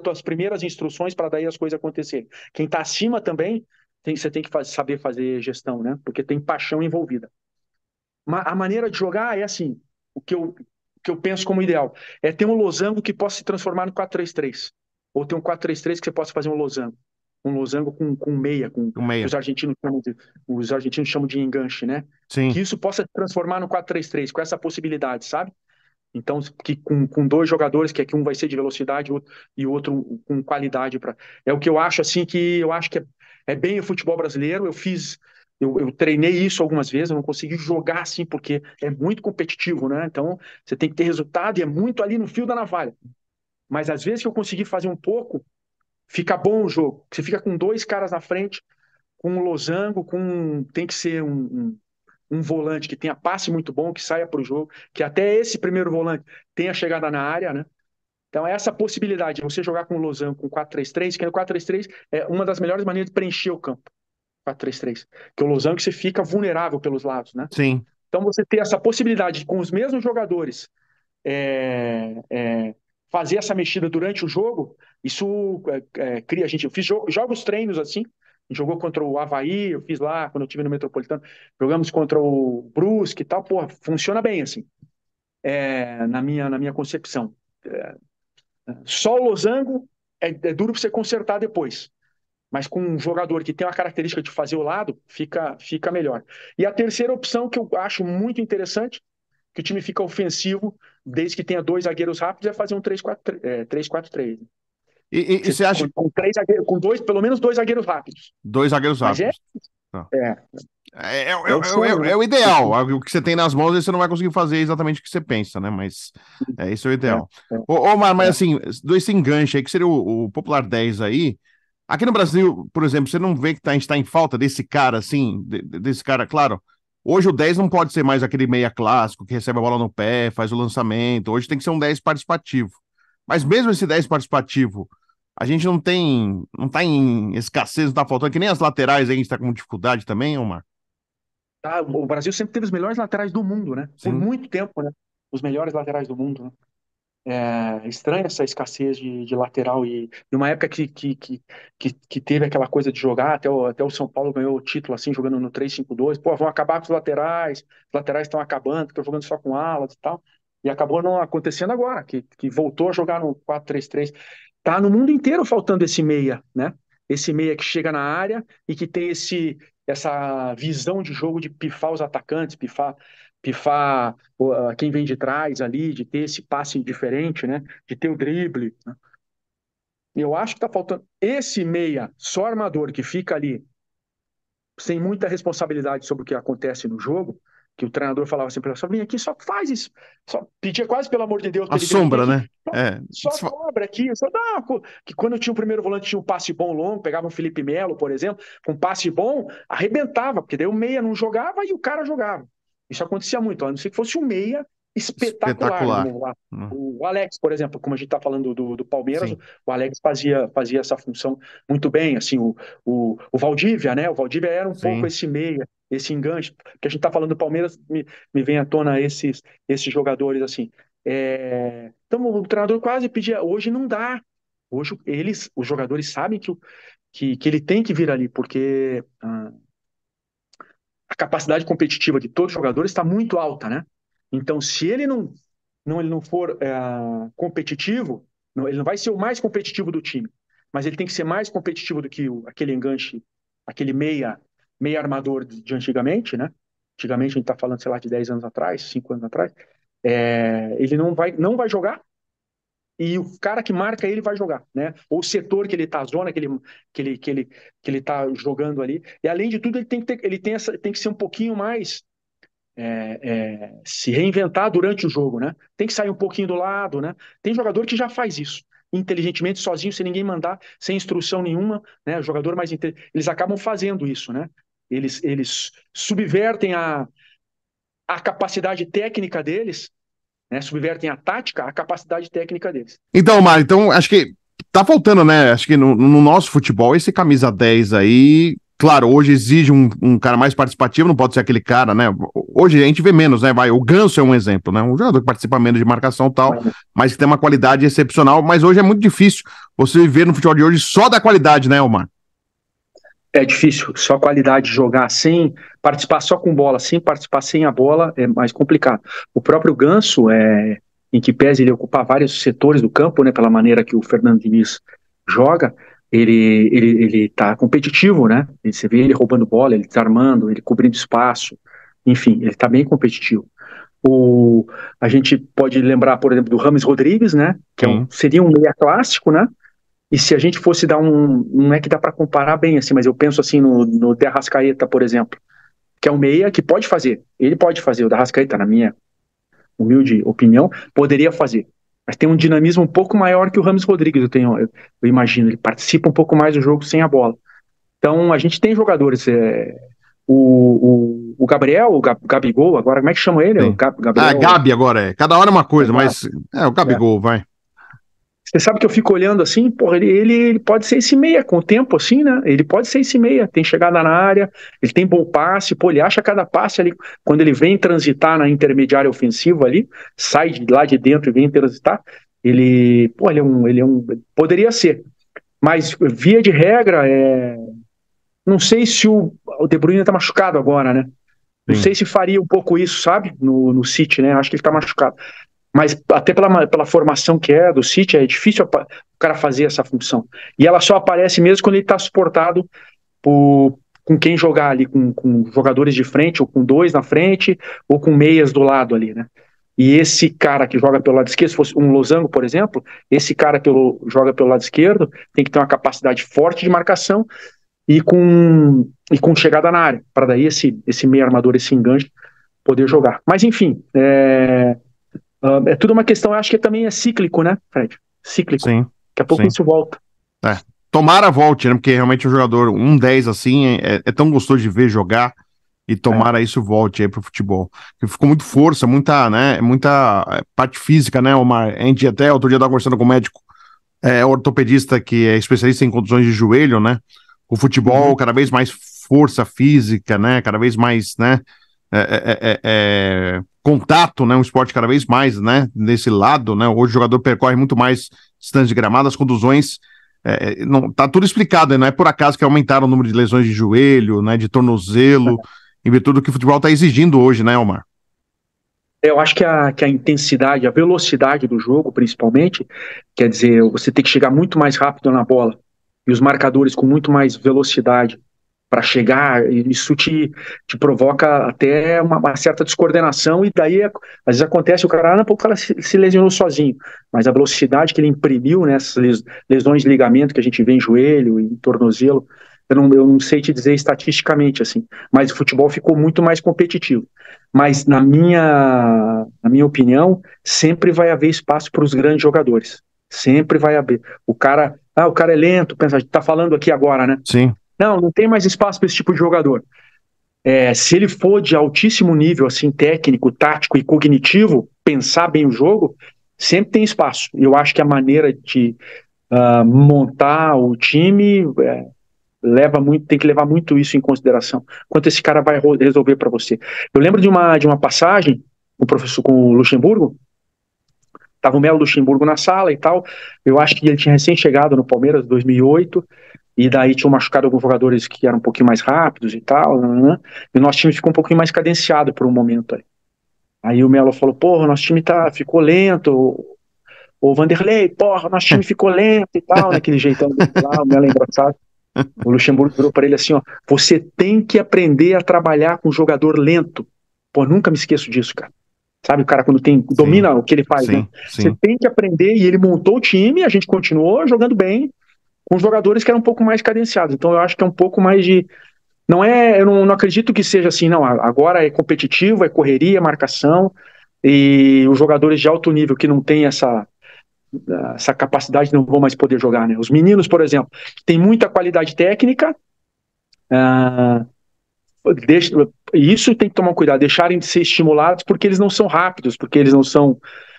tuas primeiras instruções para daí as coisas acontecerem. Quem está acima também, você tem que saber fazer gestão, né? Porque tem paixão envolvida. A maneira de jogar é assim, o que eu penso como ideal é ter um losango que possa se transformar no 4-3-3, ou ter um 4-3-3 que você possa fazer um losango com meia, o que meia. os argentinos chamam de enganche, né? Que Sim. isso possa se transformar no 4-3-3 com essa possibilidade, sabe? Então, que com dois jogadores, que aqui um vai ser de velocidade e o outro com qualidade. É o que eu acho, assim, que eu acho que é bem o futebol brasileiro. Eu treinei isso algumas vezes, eu não consegui jogar assim, porque é muito competitivo, né? Então, você tem que ter resultado e é muito ali no fio da navalha. Mas às vezes que eu consegui fazer um pouco, fica bom o jogo. Você fica com dois caras na frente, com um losango, tem que ser um volante que tenha passe muito bom, que saia para o jogo, que até esse primeiro volante tenha chegada na área, né? Então, essa possibilidade de você jogar com o Losango com 4-3-3, que no 4-3-3 é uma das melhores maneiras de preencher o campo. 4-3-3. Que o Losango você fica vulnerável pelos lados, né? Sim. Então, você ter essa possibilidade de, com os mesmos jogadores, é, é, fazer essa mexida durante o jogo, isso cria a gente. Eu fiz jogos treinos assim. A gente jogou contra o Avaí, eu fiz lá quando eu estive no Metropolitano. Jogamos contra o Brusque e tal. Porra, funciona bem assim, na minha concepção. Só o losango é duro para você consertar depois. Mas com um jogador que tem uma característica de fazer o lado, fica melhor. E a terceira opção que eu acho muito interessante, que o time fica ofensivo, desde que tenha dois zagueiros rápidos, é fazer um 3-4-3. E você acha Com três zagueiros, com dois, pelo menos dois zagueiros rápidos. dois zagueiros Mas rápidos? Tá. é, É o sonho, né? o ideal. O que você tem nas mãos, aí você não vai conseguir fazer exatamente o que você pensa, né? Mas isso é o É, ideal. é, Mas é. assim, esse enganche aí, que seria o Popular 10 aí. Aqui no Brasil, por exemplo, você não vê que a gente tá em falta desse cara, assim, desse cara, claro. Hoje o 10 não pode ser mais aquele meia clássico que recebe a bola no pé, faz o lançamento. Hoje tem que ser um 10 participativo. Mas mesmo esse 10 participativo, a gente não tá em escassez, não tá faltando, que nem as laterais aí, a gente tá com dificuldade também, Omar. Tá, o Brasil sempre teve os melhores laterais do mundo, né? Por Sim. muito tempo, né? Os melhores laterais do mundo, né? É estranha essa escassez de lateral e numa época que teve aquela coisa de jogar, até o São Paulo ganhou o título assim, jogando no 3-5-2, pô, vão acabar com os laterais estão acabando, estão jogando só com alas e tal, e acabou não acontecendo agora, que voltou a jogar no 4-3-3. Tá no mundo inteiro faltando esse meia, né? Esse meia que chega na área e que tem essa visão de jogo de pifar os atacantes, pifar quem vem de trás ali, de ter esse passe diferente, né? De ter o drible, né? Eu acho que tá faltando esse meia só armador que fica ali sem muita responsabilidade sobre o que acontece no jogo, que o treinador falava assim para ele, só vem aqui, só faz isso, só pedia quase pelo amor de Deus A para ele vir aqui, sombra, né? É. só cobra aqui, só dá que quando eu tinha o primeiro volante tinha um passe bom longo, pegava um Felipe Melo, por exemplo, com passe bom, arrebentava, porque daí o meia não jogava e o cara jogava. Isso acontecia muito, a não ser que fosse um meia espetacular, né? Espetacular. O Alex, por exemplo, como a gente está falando do Palmeiras, Sim, o Alex fazia essa função muito bem, assim, o Valdívia, né? O Valdívia era um pouco sim. esse meia, esse enganche, que a gente está falando do Palmeiras, me vem à tona esses jogadores, assim. Então o treinador quase pedia, hoje não dá. Hoje os jogadores sabem que ele tem que vir ali, porque a capacidade competitiva de todos os jogadores está muito alta, né? Então, se ele não for competitivo, ele não vai ser o mais competitivo do time, mas ele tem que ser mais competitivo do que aquele enganche, aquele meia armador de antigamente, né? Antigamente a gente está falando, sei lá, de 10 anos atrás, 5 anos atrás. Ele não vai jogar e o cara que marca ele vai jogar, né? Ou o setor que ele tá, a zona que ele tá jogando ali. E além de tudo, ele tem que ser um pouquinho mais se reinventar durante o jogo, né? Tem que sair um pouquinho do lado, né? Tem jogador que já faz isso inteligentemente, sozinho, sem ninguém mandar, sem instrução nenhuma, né? O jogador mais eles acabam fazendo isso, né? Eles subvertem a capacidade técnica deles, né? Subvertem a tática, a capacidade técnica deles. Então, Mário, então acho que tá faltando, né? Acho que no nosso futebol, esse camisa 10 aí, claro, hoje exige um cara mais participativo, não pode ser aquele cara, né? Hoje a gente vê menos, né? O Ganso é um exemplo, né? Um jogador que participa menos de marcação e tal, mas que tem uma qualidade excepcional, mas hoje é muito difícil você viver no futebol de hoje só da qualidade, né, Omar? É difícil, só qualidade de jogar sem participar só com bola, sem participar sem a bola, é mais complicado. O próprio Ganso, em que pese ele ocupar vários setores do campo, né, pela maneira que o Fernando Diniz joga, ele tá competitivo, né? Você vê ele roubando bola, ele desarmando, ele cobrindo espaço, enfim, ele tá bem competitivo. A gente pode lembrar, por exemplo, do Rames Rodrigues, né? Que Sim. seria um meia clássico, né? E se a gente fosse dar não é que dá para comparar bem assim, mas eu penso assim no De Arrascaeta, por exemplo, que é um meia que pode fazer. Ele pode fazer, o De Arrascaeta, na minha humilde opinião, poderia fazer. Mas tem um dinamismo um pouco maior que o Rames Rodrigues, eu imagino. Ele participa um pouco mais do jogo sem a bola. Então a gente tem jogadores. O Gabriel, o Gabigol, agora como é que chama ele? O Sim. Gabriel. Gabi agora é. Cada hora é uma coisa, Gabi, mas é o Gabigol, vai. Você sabe que eu fico olhando assim, porra, ele pode ser esse meia com o tempo, assim, né? Ele pode ser esse meia, tem chegada na área, ele tem bom passe, pô, ele acha cada passe ali, quando ele vem transitar na intermediária ofensiva ali, sai de lá de dentro e vem transitar, pô, poderia ser. Mas, via de regra, não sei se o De Bruyne tá machucado agora, né? Não Sim, sei se faria um pouco isso, sabe? No City, né? Acho que ele tá machucado. Mas até pela formação que é do City, é difícil o cara fazer essa função. E ela só aparece mesmo quando ele está suportado com quem jogar ali, com jogadores de frente, ou com dois na frente, ou com meias do lado ali, né? E esse cara que joga pelo lado esquerdo, se fosse um losango, por exemplo, esse cara que joga pelo lado esquerdo tem que ter uma capacidade forte de marcação e com chegada na área, para daí esse meio armador, esse enganche, poder jogar. Mas enfim, é tudo uma questão, eu acho que também é cíclico, né, Fred? Cíclico. sim, Daqui a pouco sim. isso volta. É. Tomara volte, né? Porque realmente o jogador 10 assim é tão gostoso de ver jogar e É. tomara isso volte aí pro futebol. Porque ficou muito força, muita, né? Muita parte física, né, Omar? A gente até outro dia estava conversando com o médico, ortopedista que é especialista em contusões de joelho, né? O futebol Uhum. cada vez mais força física, né? Cada vez mais, né? Contato, né? Um esporte cada vez mais, né? Nesse lado, né? Hoje o jogador percorre muito mais distância de gramado, as contusões não, tá tudo explicado, né? Não é por acaso que aumentaram o número de lesões de joelho, né? De tornozelo, em virtude do que o futebol está exigindo hoje, né, Omar? Eu acho que a intensidade, a velocidade do jogo, principalmente, quer dizer, você tem que chegar muito mais rápido na bola. E os marcadores com muito mais velocidade para chegar, isso te provoca até uma certa descoordenação, e daí, às vezes acontece, o cara, não, pô, o cara se lesionou sozinho, mas a velocidade que ele imprimiu nessas lesões de ligamento que a gente vê em joelho, em tornozelo, eu não sei te dizer estatisticamente, assim, mas o futebol ficou muito mais competitivo. Mas, na minha opinião, sempre vai haver espaço para os grandes jogadores. Sempre vai haver. O cara é lento, pensa, a gente está falando aqui agora, né? Sim, Não tem mais espaço para esse tipo de jogador. Se ele for de altíssimo nível, assim, técnico, tático e cognitivo, pensar bem o jogo, sempre tem espaço. Eu acho que a maneira de montar o time tem que levar muito isso em consideração. Quanto esse cara vai resolver para você. Eu lembro de uma passagem com o professor, com o Luxemburgo. Tava o Melo Luxemburgo na sala e tal. Eu acho que ele tinha recém-chegado no Palmeiras em 2008. E daí tinham machucado alguns jogadores que eram um pouquinho mais rápidos e tal, né? E o nosso time ficou um pouquinho mais cadenciado por um momento ali. Aí o Melo falou, porra, nosso time ficou lento. O Vanderlei, porra, nosso time ficou lento e tal, naquele jeitão dele lá, o Melo é engraçado. O Luxemburgo virou para ele assim, ó, você tem que aprender a trabalhar com jogador lento. Pô, nunca me esqueço disso, cara. Sabe, o cara quando sim, domina o que ele faz, né? sim, Você sim. tem que aprender, e ele montou o time, a gente continuou jogando bem, com jogadores que eram um pouco mais cadenciados. Então eu acho que é um pouco mais de. Não é. Eu não acredito que seja assim, não. Agora é competitivo, é correria, é marcação. E os jogadores de alto nível que não têm essa capacidade não vão mais poder jogar, né? Os meninos, por exemplo, que têm muita qualidade técnica, ah, deixa, isso tem que tomar cuidado, deixarem de ser estimulados porque eles não são rápidos, porque eles não são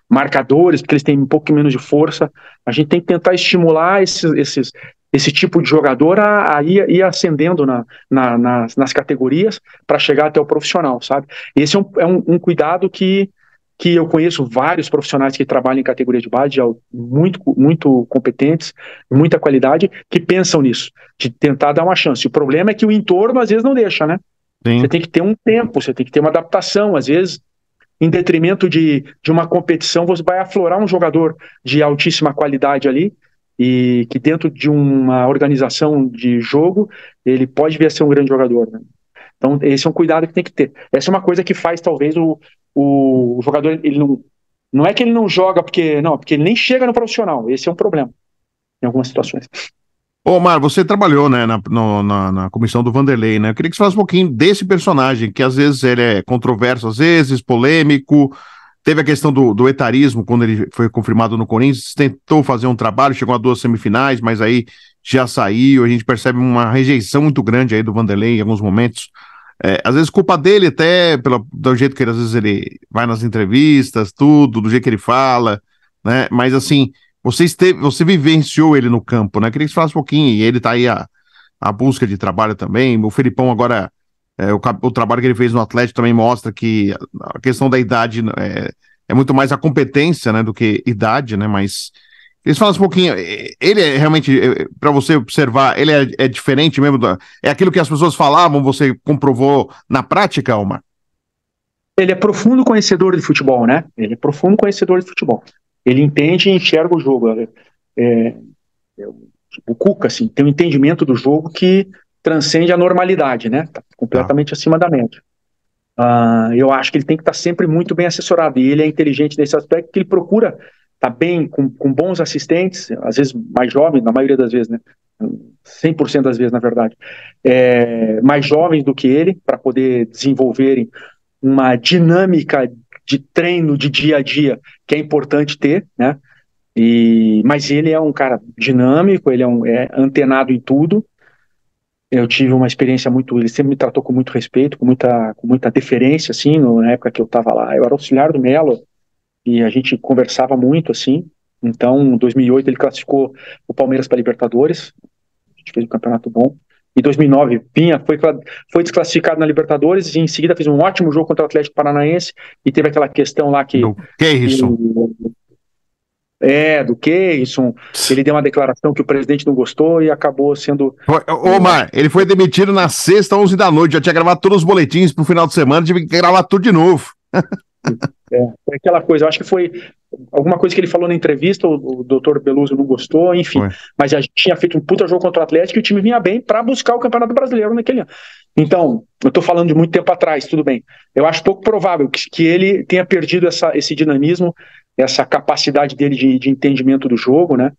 marcadores, porque eles têm um pouco menos de força. A gente tem que tentar estimular esse tipo de jogador a ir ascendendo nas categorias para chegar até o profissional, sabe? Esse é um cuidado que eu conheço vários profissionais que trabalham em categoria de base, muito, muito competentes, muita qualidade, que pensam nisso, de tentar dar uma chance. O problema é que o entorno às vezes não deixa, né? Você Sim. tem que ter um tempo, você tem que ter uma adaptação. Às vezes, em detrimento de uma competição, você vai aflorar um jogador de altíssima qualidade ali, e que dentro de uma organização de jogo, ele pode vir a ser um grande jogador, né? Então, esse é um cuidado que tem que ter. Essa é uma coisa que faz, talvez, o jogador, ele não é que ele não joga porque ele nem chega no profissional. Esse é um problema, em algumas situações. Ô, Omar, você trabalhou, né, na comissão do Vanderlei, né? Eu queria que você falasse um pouquinho desse personagem, que às vezes ele é controverso, às vezes polêmico. Teve a questão do etarismo, quando ele foi confirmado no Corinthians, tentou fazer um trabalho, chegou a 2 semifinais, mas aí já saiu. A gente percebe uma rejeição muito grande aí do Vanderlei em alguns momentos. Às vezes culpa dele até do jeito que ele, às vezes ele vai nas entrevistas, tudo, do jeito que ele fala, né? Mas assim, você vivenciou ele no campo, né? Queria que você falasse um pouquinho, e ele tá aí a busca de trabalho também. O Felipão agora, o trabalho que ele fez no Atlético também mostra que a questão da idade é muito mais a competência, né, do que idade, né? Mas eles falam um pouquinho, ele é realmente, para você observar, ele é diferente mesmo, é aquilo que as pessoas falavam, você comprovou na prática, Omar? Ele é profundo conhecedor de futebol, né? Ele é profundo conhecedor de futebol. Ele entende e enxerga o jogo. É, o Cuca, assim, tem um entendimento do jogo que transcende a normalidade, né? Tá completamente acima da média. Eu acho que ele tem que estar sempre muito bem assessorado, e ele é inteligente nesse aspecto, que ele procura estar bem, com bons assistentes, às vezes mais jovens, na maioria das vezes, né? 100% das vezes, na verdade, mais jovens do que ele, para poder desenvolverem uma dinâmica de treino de dia a dia que é importante ter, né? Mas ele é um cara dinâmico, ele é antenado em tudo. Eu tive uma experiência muito. Ele sempre me tratou com muito respeito, com muita deferência, assim, na época que eu estava lá. Eu era auxiliar do Melo e a gente conversava muito, assim. Então, em 2008, ele classificou o Palmeiras para Libertadores. A gente fez um campeonato bom. Em 2009, foi desclassificado na Libertadores e em seguida fez um ótimo jogo contra o Atlético Paranaense e teve aquela questão lá que Keirson. Do Keirson, ele deu uma declaração que o presidente não gostou e acabou sendo... Omar, ele foi demitido na sexta, 11 da noite, já tinha gravado todos os boletins pro final de semana, tive que gravar tudo de novo. Foi aquela coisa, eu acho que foi alguma coisa que ele falou na entrevista, o doutor Beluso não gostou, enfim, mas a gente tinha feito um puta jogo contra o Atlético e o time vinha bem para buscar o Campeonato Brasileiro naquele ano. Então, eu tô falando de muito tempo atrás, tudo bem. Eu acho pouco provável que ele tenha perdido esse dinamismo, essa capacidade dele de entendimento do jogo, né?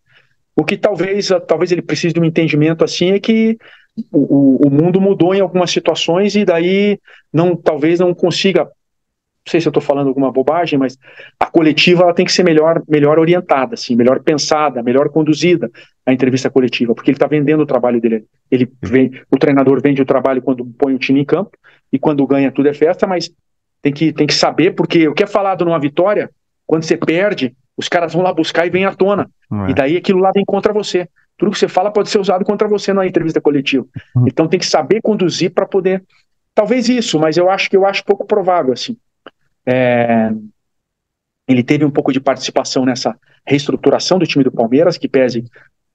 O que talvez ele precise de um entendimento assim é que o mundo mudou em algumas situações e daí talvez não consiga, não sei se eu estou falando alguma bobagem, mas a coletiva ela tem que ser melhor orientada, assim, melhor pensada, melhor conduzida, a entrevista coletiva, porque ele está vendendo o trabalho dele. O treinador vende o trabalho quando põe o time em campo e quando ganha tudo é festa, mas tem que saber, porque o que é falado numa vitória, quando você perde, os caras vão lá buscar e vem à tona. E daí aquilo lá vem contra você. Tudo que você fala pode ser usado contra você na entrevista coletiva. Então tem que saber conduzir para poder... Talvez isso, mas eu acho pouco provável, assim. Ele teve um pouco de participação nessa reestruturação do time do Palmeiras, que pese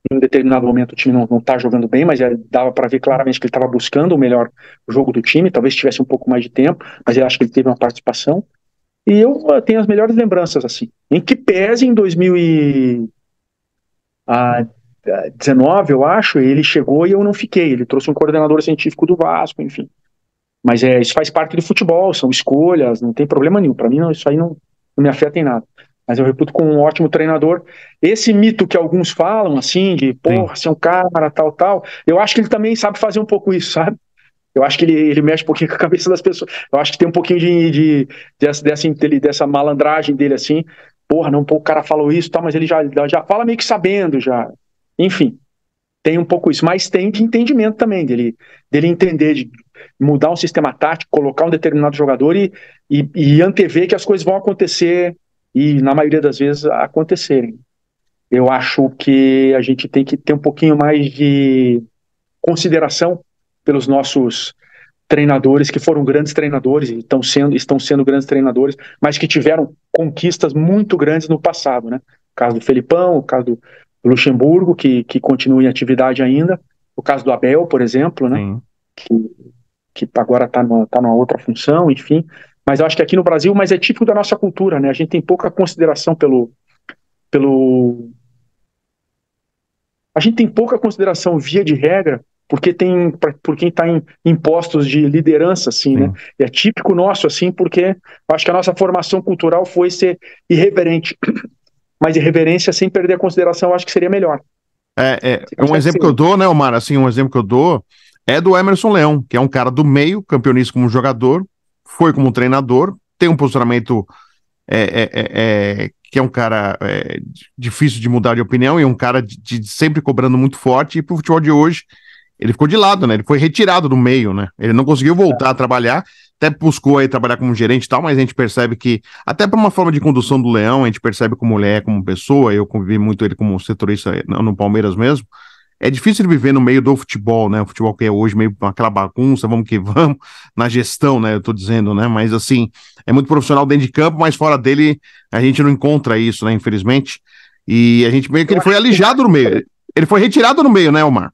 em um determinado momento o time não está jogando bem, mas dava para ver claramente que ele estava buscando o melhor jogo do time, talvez tivesse um pouco mais de tempo, mas eu acho que ele teve uma participação. E eu tenho as melhores lembranças, assim. Em que pese, em 2019, eu acho, ele chegou e eu não fiquei. Ele trouxe um coordenador científico do Vasco, enfim. Mas isso faz parte do futebol, são escolhas, não tem problema nenhum. Para mim, isso aí não me afeta em nada. Mas eu reputo como um ótimo treinador. Esse mito que alguns falam, assim, de, porra, você é um cara, tal, eu acho que ele também sabe fazer um pouco isso, sabe? Eu acho que ele mexe um pouquinho com a cabeça das pessoas. Eu acho que tem um pouquinho dessa malandragem dele, assim. Porra, não, o cara falou isso, tá, mas ele já fala meio que sabendo, já. Enfim, tem um pouco isso. Mas tem de entendimento também, dele entender, de mudar um sistema tático, colocar um determinado jogador e antever que as coisas vão acontecer e, na maioria das vezes, acontecerem. Eu acho que a gente tem que ter um pouquinho mais de consideração pelos nossos treinadores, que foram grandes treinadores e estão sendo grandes treinadores, mas que tiveram conquistas muito grandes no passado, né? O caso do Felipão, o caso do Luxemburgo, que continua em atividade ainda, o caso do Abel, por exemplo, né? Que agora está numa outra função, enfim. Mas eu acho que aqui no Brasil, mas é típico da nossa cultura, né? A gente tem pouca consideração a gente tem pouca consideração, via de regra, por quem está em postos de liderança, assim, né? E é típico nosso, assim, porque acho que a nossa formação cultural foi ser irreverente. Mas irreverência sem perder a consideração, eu acho que seria melhor. Um exemplo que eu dou, né, Omar? Assim, um exemplo que eu dou é do Emerson Leão, que é um cara do meio, campeonista como jogador, foi como treinador, tem um posicionamento que é um cara difícil de mudar de opinião e um cara de sempre cobrando muito forte, e pro futebol de hoje ele ficou de lado, né? Ele foi retirado do meio, né? Ele não conseguiu voltar a trabalhar, até buscou aí trabalhar como gerente e tal, mas a gente percebe que, até por uma forma de condução do Leão, a gente percebe como ele é como pessoa, eu convivi muito ele como setorista no Palmeiras mesmo, é difícil ele viver no meio do futebol, né? O futebol que é hoje meio aquela bagunça, vamos que vamos, na gestão, né? Eu tô dizendo, né? Mas assim, é muito profissional dentro de campo, mas fora dele a gente não encontra isso, né? Infelizmente. E a gente meio que ele foi alijado no meio. Ele foi retirado no meio, né, Omar?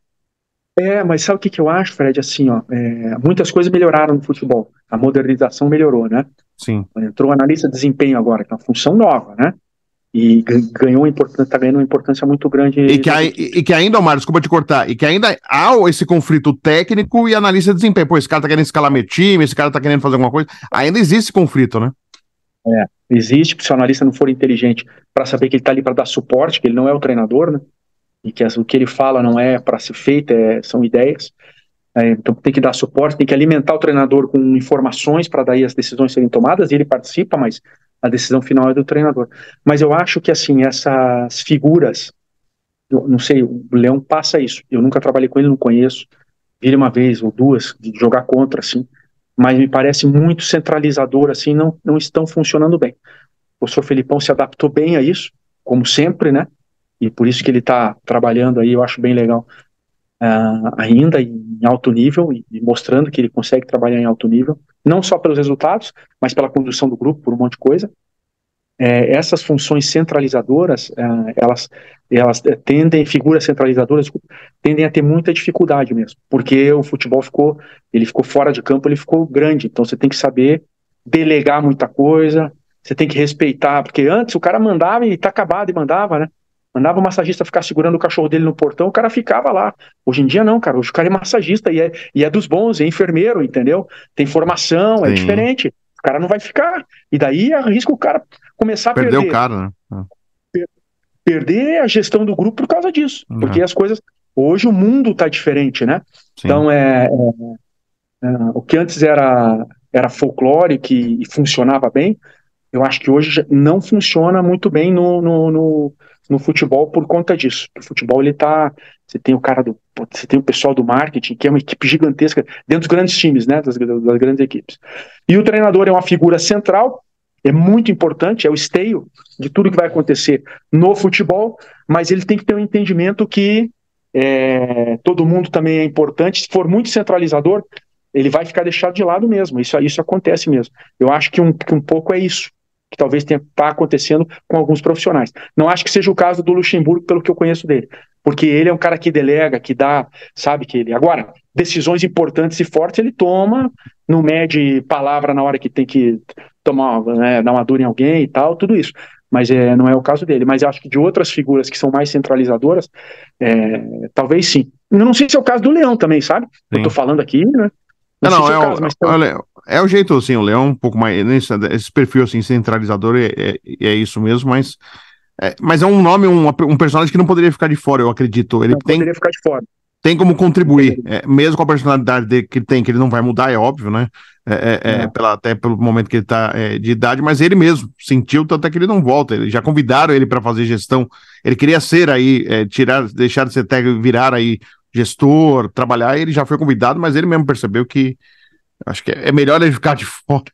Mas sabe o que eu acho, Fred? Assim, ó, muitas coisas melhoraram no futebol. A modernização melhorou, né? Sim. Entrou analista de desempenho agora, que é uma função nova, né? E está ganhando uma importância muito grande. E que ainda, Omar, desculpa te cortar, e que ainda há esse conflito técnico e analista de desempenho. Pô, esse cara tá querendo escalar meu time, esse cara tá querendo fazer alguma coisa. Ainda existe esse conflito, né? Existe, se o analista não for inteligente para saber que ele está ali para dar suporte, que ele não é o treinador, né? E que o que ele fala não é para ser feito, são ideias. Então tem que dar suporte, tem que alimentar o treinador com informações para daí as decisões serem tomadas, e ele participa, mas a decisão final é do treinador. Mas eu acho que, assim, essas figuras, eu não sei, o Leão passa isso, eu nunca trabalhei com ele, não conheço, vi ele uma vez ou duas, de jogar contra, assim, mas me parece muito centralizador, assim, não estão funcionando bem. O professor Felipão se adaptou bem a isso, como sempre, né? E por isso que ele está trabalhando aí, eu acho bem legal, ainda em alto nível, e mostrando que ele consegue trabalhar em alto nível, não só pelos resultados, mas pela condução do grupo, por um monte de coisa. Essas funções centralizadoras, elas tendem, figuras centralizadoras, tendem a ter muita dificuldade mesmo, porque o futebol ele ficou fora de campo, ele ficou grande, então você tem que saber delegar muita coisa, você tem que respeitar, porque antes o cara mandava e tá acabado e mandava, né? Mandava o massagista ficar segurando o cachorro dele no portão, o cara ficava lá. Hoje em dia não, cara, hoje o cara é massagista e é dos bons, é enfermeiro, entendeu? Tem formação, é diferente. O cara não vai ficar, e daí arrisca o cara começar a Perdeu o cara, né? Perder a gestão do grupo por causa disso, porque as coisas, hoje o mundo está diferente, né? Sim. Então o que antes era folclórico e funcionava bem, eu acho que hoje não funciona muito bem no futebol por conta disso. O futebol, você tem você tem o pessoal do marketing, que é uma equipe gigantesca dentro dos grandes times, né, das grandes equipes. E o treinador é uma figura central, é muito importante, é o esteio de tudo que vai acontecer no futebol, mas ele tem que ter um entendimento que todo mundo também é importante. Se for muito centralizador, ele vai ficar deixado de lado mesmo. Isso acontece mesmo. Eu acho que um pouco é isso que talvez está acontecendo com alguns profissionais. Não acho que seja o caso do Luxemburgo, pelo que eu conheço dele, porque ele é um cara que delega, que dá, sabe que ele... Agora, decisões importantes e fortes ele toma, não mede palavra na hora que tem que tomar, dar uma dura em alguém e tal, tudo isso. Mas não é o caso dele. Mas eu acho que de outras figuras que são mais centralizadoras, talvez sim. Eu não sei se é o caso do Leão também, sabe? Sim. Eu tô falando aqui, né? É o jeito, assim, o Leão um pouco mais, esse perfil, assim, centralizador, é isso mesmo, mas é um nome, um personagem que não poderia ficar de fora, eu acredito. Ele poderia ficar de fora. Tem como contribuir, mesmo com a personalidade dele que ele não vai mudar, é óbvio, né? Até pelo momento que ele tá de idade, mas ele mesmo sentiu, tanto é que ele não volta. Eles já convidaram ele para fazer gestão. Ele queria ser aí, deixar de ser técnico, virar aí gestor, trabalhar, e ele já foi convidado, mas ele mesmo percebeu que acho que é melhor ele ficar de fora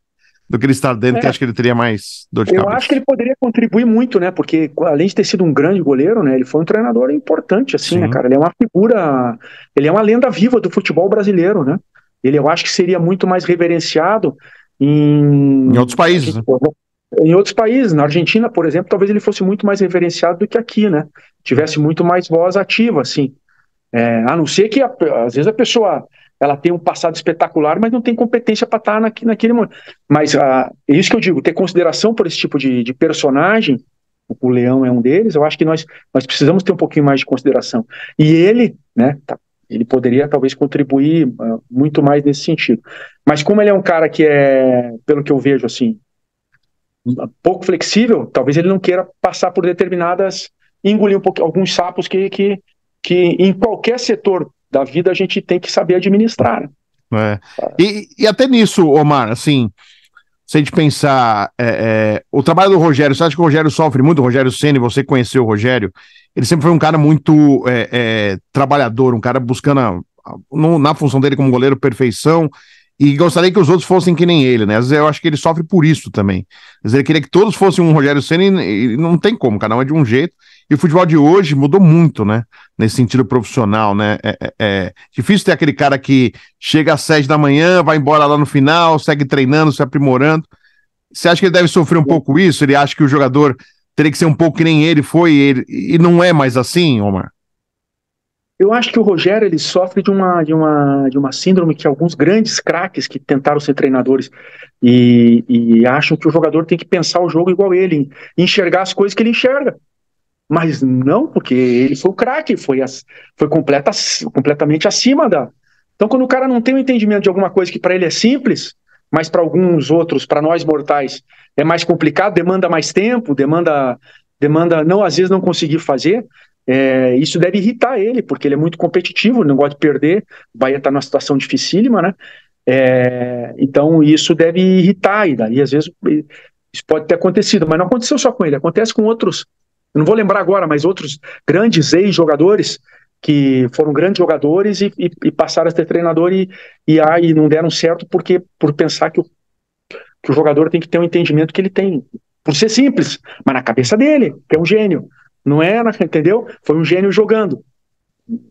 do que ele estar dentro, que acho que ele teria mais dor de cabeça. Eu acho que ele poderia contribuir muito, né? Porque além de ter sido um grande goleiro, né? Ele foi um treinador importante, assim, né, cara? Ele é uma figura, ele é uma lenda viva do futebol brasileiro, né? Eu acho que seria muito mais reverenciado em outros países, né? Em outros países. Na Argentina, por exemplo, talvez ele fosse muito mais reverenciado do que aqui, né? Tivesse muito mais voz ativa, assim. A não ser que, às vezes, a pessoa ela tem um passado espetacular, mas não tem competência para estar naquele momento. Mas é isso que eu digo, ter consideração por esse tipo de personagem, o Leão é um deles, eu acho que nós precisamos ter um pouquinho mais de consideração. E ele, né, ele poderia talvez contribuir muito mais nesse sentido. Mas como ele é um cara que pelo que eu vejo, assim, pouco flexível, talvez ele não queira passar por engolir alguns sapos que em qualquer setor da vida a gente tem que saber administrar. Né? E até nisso, Omar, assim, se a gente pensar o trabalho do Rogério, você acha que o Rogério sofre muito? O Rogério Ceni, você conheceu o Rogério, ele sempre foi um cara muito trabalhador, um cara buscando na função dele como goleiro perfeição, E gostaria que os outros fossem que nem ele, né? Às vezes eu acho que ele sofre por isso também. Às vezes ele queria que todos fossem um Rogério Ceni e não tem como, cada um é de um jeito. E o futebol de hoje mudou muito, né? Nesse sentido profissional, né? É difícil ter aquele cara que chega às 7 da manhã, vai embora lá no final, segue treinando, se aprimorando. Você acha que ele deve sofrer um pouco isso? Ele acha que o jogador teria que ser um pouco que nem ele foi e não é mais assim, Omar? Eu acho que o Rogério ele sofre de uma síndrome que alguns grandes craques que tentaram ser treinadores e acham que o jogador tem que pensar o jogo igual ele, enxergar as coisas que ele enxerga. Mas não, porque ele foi o craque, foi completamente acima da. Então, quando o cara não tem o entendimento de alguma coisa que para ele é simples, mas para alguns outros, para nós mortais, é mais complicado, demanda mais tempo, demanda não, às vezes não conseguir fazer, isso deve irritar ele, porque ele é muito competitivo, ele não gosta de perder, o Bahia está numa situação dificílima, né? Então, isso deve irritar, e daí, às vezes, isso pode ter acontecido, mas não aconteceu só com ele, acontece com outros, eu não vou lembrar agora, mas outros grandes ex-jogadores que foram grandes jogadores e passaram a ser treinador e não deram certo por pensar que o jogador tem que ter um entendimento que ele tem, por ser simples, mas na cabeça dele, que é um gênio. Não é, entendeu? Foi um gênio jogando.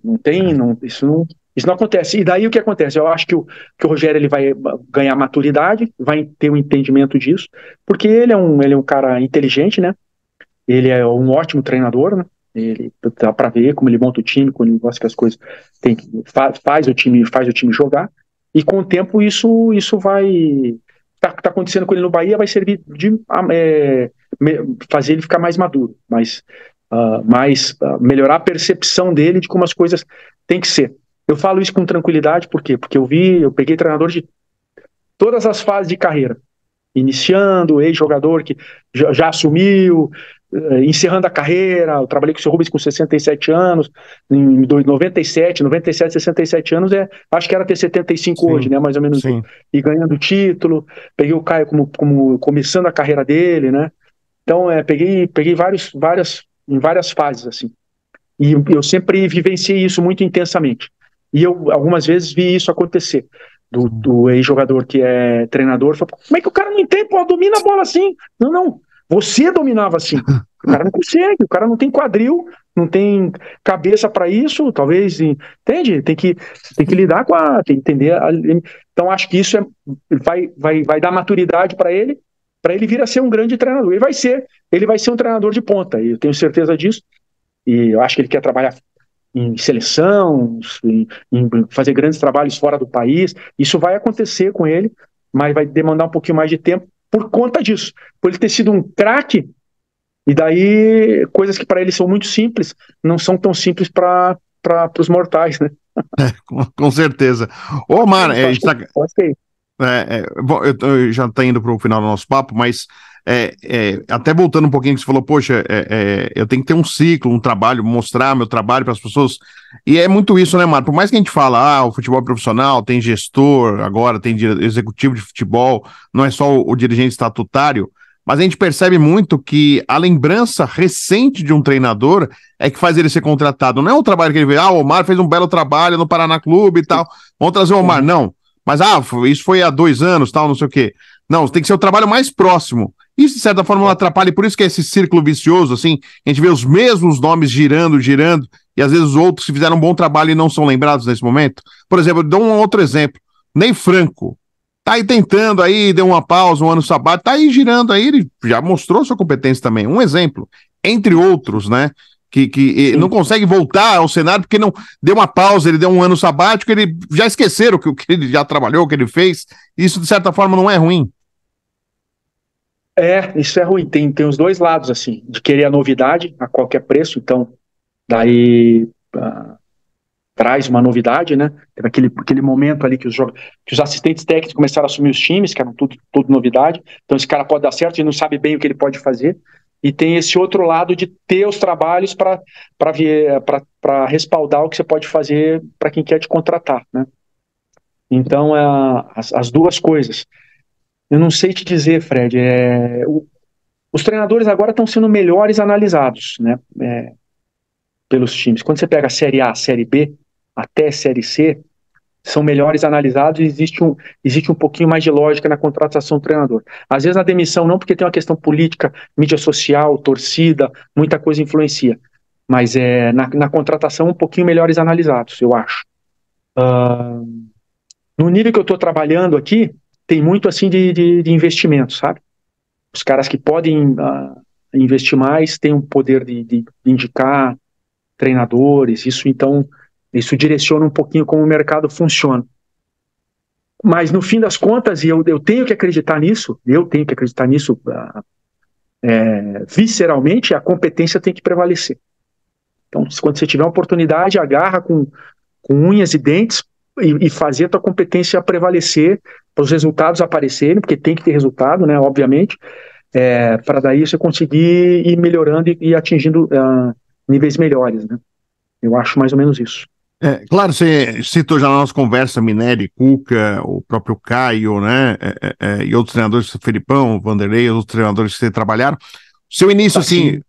Não tem, não, isso não acontece. E daí o que acontece? Eu acho que o Rogério ele vai ganhar maturidade, vai ter um entendimento disso, porque ele é um cara inteligente, né? Ele é um ótimo treinador, né? Ele dá para ver como ele monta o time, como ele gosta que as coisas faz o time jogar. E com o tempo isso vai tá acontecendo com ele no Bahia vai servir de fazer ele ficar mais maduro, melhorar a percepção dele de como as coisas têm que ser. Eu falo isso com tranquilidade, por quê? Porque eu peguei treinador de todas as fases de carreira, iniciando, ex-jogador que já assumiu, encerrando a carreira. Eu trabalhei com o seu Rubens com 67 anos, em 97, 67 anos, acho que era ter 75 Sim, hoje, né, mais ou menos, sim. e ganhando título. Peguei o Caio como começando a carreira dele, né, então peguei em várias fases, assim, e eu sempre vivenciei isso muito intensamente, e eu algumas vezes vi isso acontecer, do ex-jogador que é treinador, fala, como é que o cara não entende, pô, domina a bola assim? Não, você dominava assim. O cara não consegue, o cara não tem quadril, não tem cabeça para isso, talvez, entende? Tem que lidar tem que entender. Então, acho que isso vai dar maturidade para ele vir a ser um grande treinador. Ele vai ser um treinador de ponta, e eu tenho certeza disso, e eu acho que ele quer trabalhar em seleção, em fazer grandes trabalhos fora do país. Isso vai acontecer com ele, mas vai demandar um pouquinho mais de tempo por conta disso. Por ele ter sido um craque, e daí coisas que para ele são muito simples, não são tão simples para os mortais, né? Com certeza. Ô, Mar, Isso, acho que, acho que é isso. bom, eu já tá indo para o final do nosso papo, mas até voltando um pouquinho que você falou, poxa, eu tenho que ter um ciclo, um trabalho, mostrar meu trabalho para as pessoas, e é muito isso, né, Mar? Por mais que a gente fala, o futebol é profissional, tem gestor, agora tem executivo de futebol, não é só o dirigente estatutário, mas a gente percebe muito que a lembrança recente de um treinador é que faz ele ser contratado. Não é um trabalho que ele vê, o Omar fez um belo trabalho no Paraná Clube e tal, vamos trazer o Omar. Uhum. Não, mas isso foi há 2 anos, tal, não sei o quê. Não, tem que ser o trabalho mais próximo. Isso, de certa forma, não atrapalha, e por isso que é esse círculo vicioso, assim, a gente vê os mesmos nomes girando, e às vezes os outros que fizeram um bom trabalho e não são lembrados nesse momento. Por exemplo, eu dou um outro exemplo. Ney Franco. Tá aí tentando aí, deu uma pausa, um ano sabático, tá aí girando aí, ele já mostrou sua competência também. Um exemplo, entre outros, né? Que não consegue voltar ao cenário porque não deu uma pausa, ele deu um ano sabático, ele já esqueceram o que ele já trabalhou, o que ele fez. Isso, de certa forma, não é ruim. Isso é ruim. Tem os dois lados, assim, de querer a novidade a qualquer preço, então, daí traz uma novidade, né? Teve aquele momento ali que os assistentes técnicos começaram a assumir os times, que eram tudo novidade. Então, esse cara pode dar certo e não sabe bem o que ele pode fazer. E tem esse outro lado de ter os trabalhos para respaldar o que você pode fazer para quem quer te contratar, né? Então, as duas coisas. Eu não sei te dizer, Fred, os treinadores agora estão sendo melhores analisados, né? Pelos times. Quando você pega a Série A, a Série B, até a Série C, são melhores analisados e existe um pouquinho mais de lógica na contratação do treinador. Às vezes na demissão não, porque tem uma questão política, mídia social, torcida, muita coisa influencia. Mas na contratação um pouquinho melhores analisados, eu acho. No nível que eu estou trabalhando aqui, tem muito assim de investimento, sabe? Os caras que podem investir mais têm o poder de indicar treinadores, isso direciona um pouquinho como o mercado funciona. Mas no fim das contas, e eu tenho que acreditar nisso, visceralmente, a competência tem que prevalecer. Então, quando você tiver uma oportunidade, agarra com unhas e dentes e fazer a tua competência prevalecer, para os resultados aparecerem, porque tem que ter resultado, né, obviamente, para daí você conseguir ir melhorando e atingindo níveis melhores, né? Eu acho mais ou menos isso. Claro, você citou já na nossa conversa Minério, Cuca, o próprio Caio, né? E outros treinadores, Felipão, Vanderlei, outros treinadores que você trabalharam. Seu início, assim,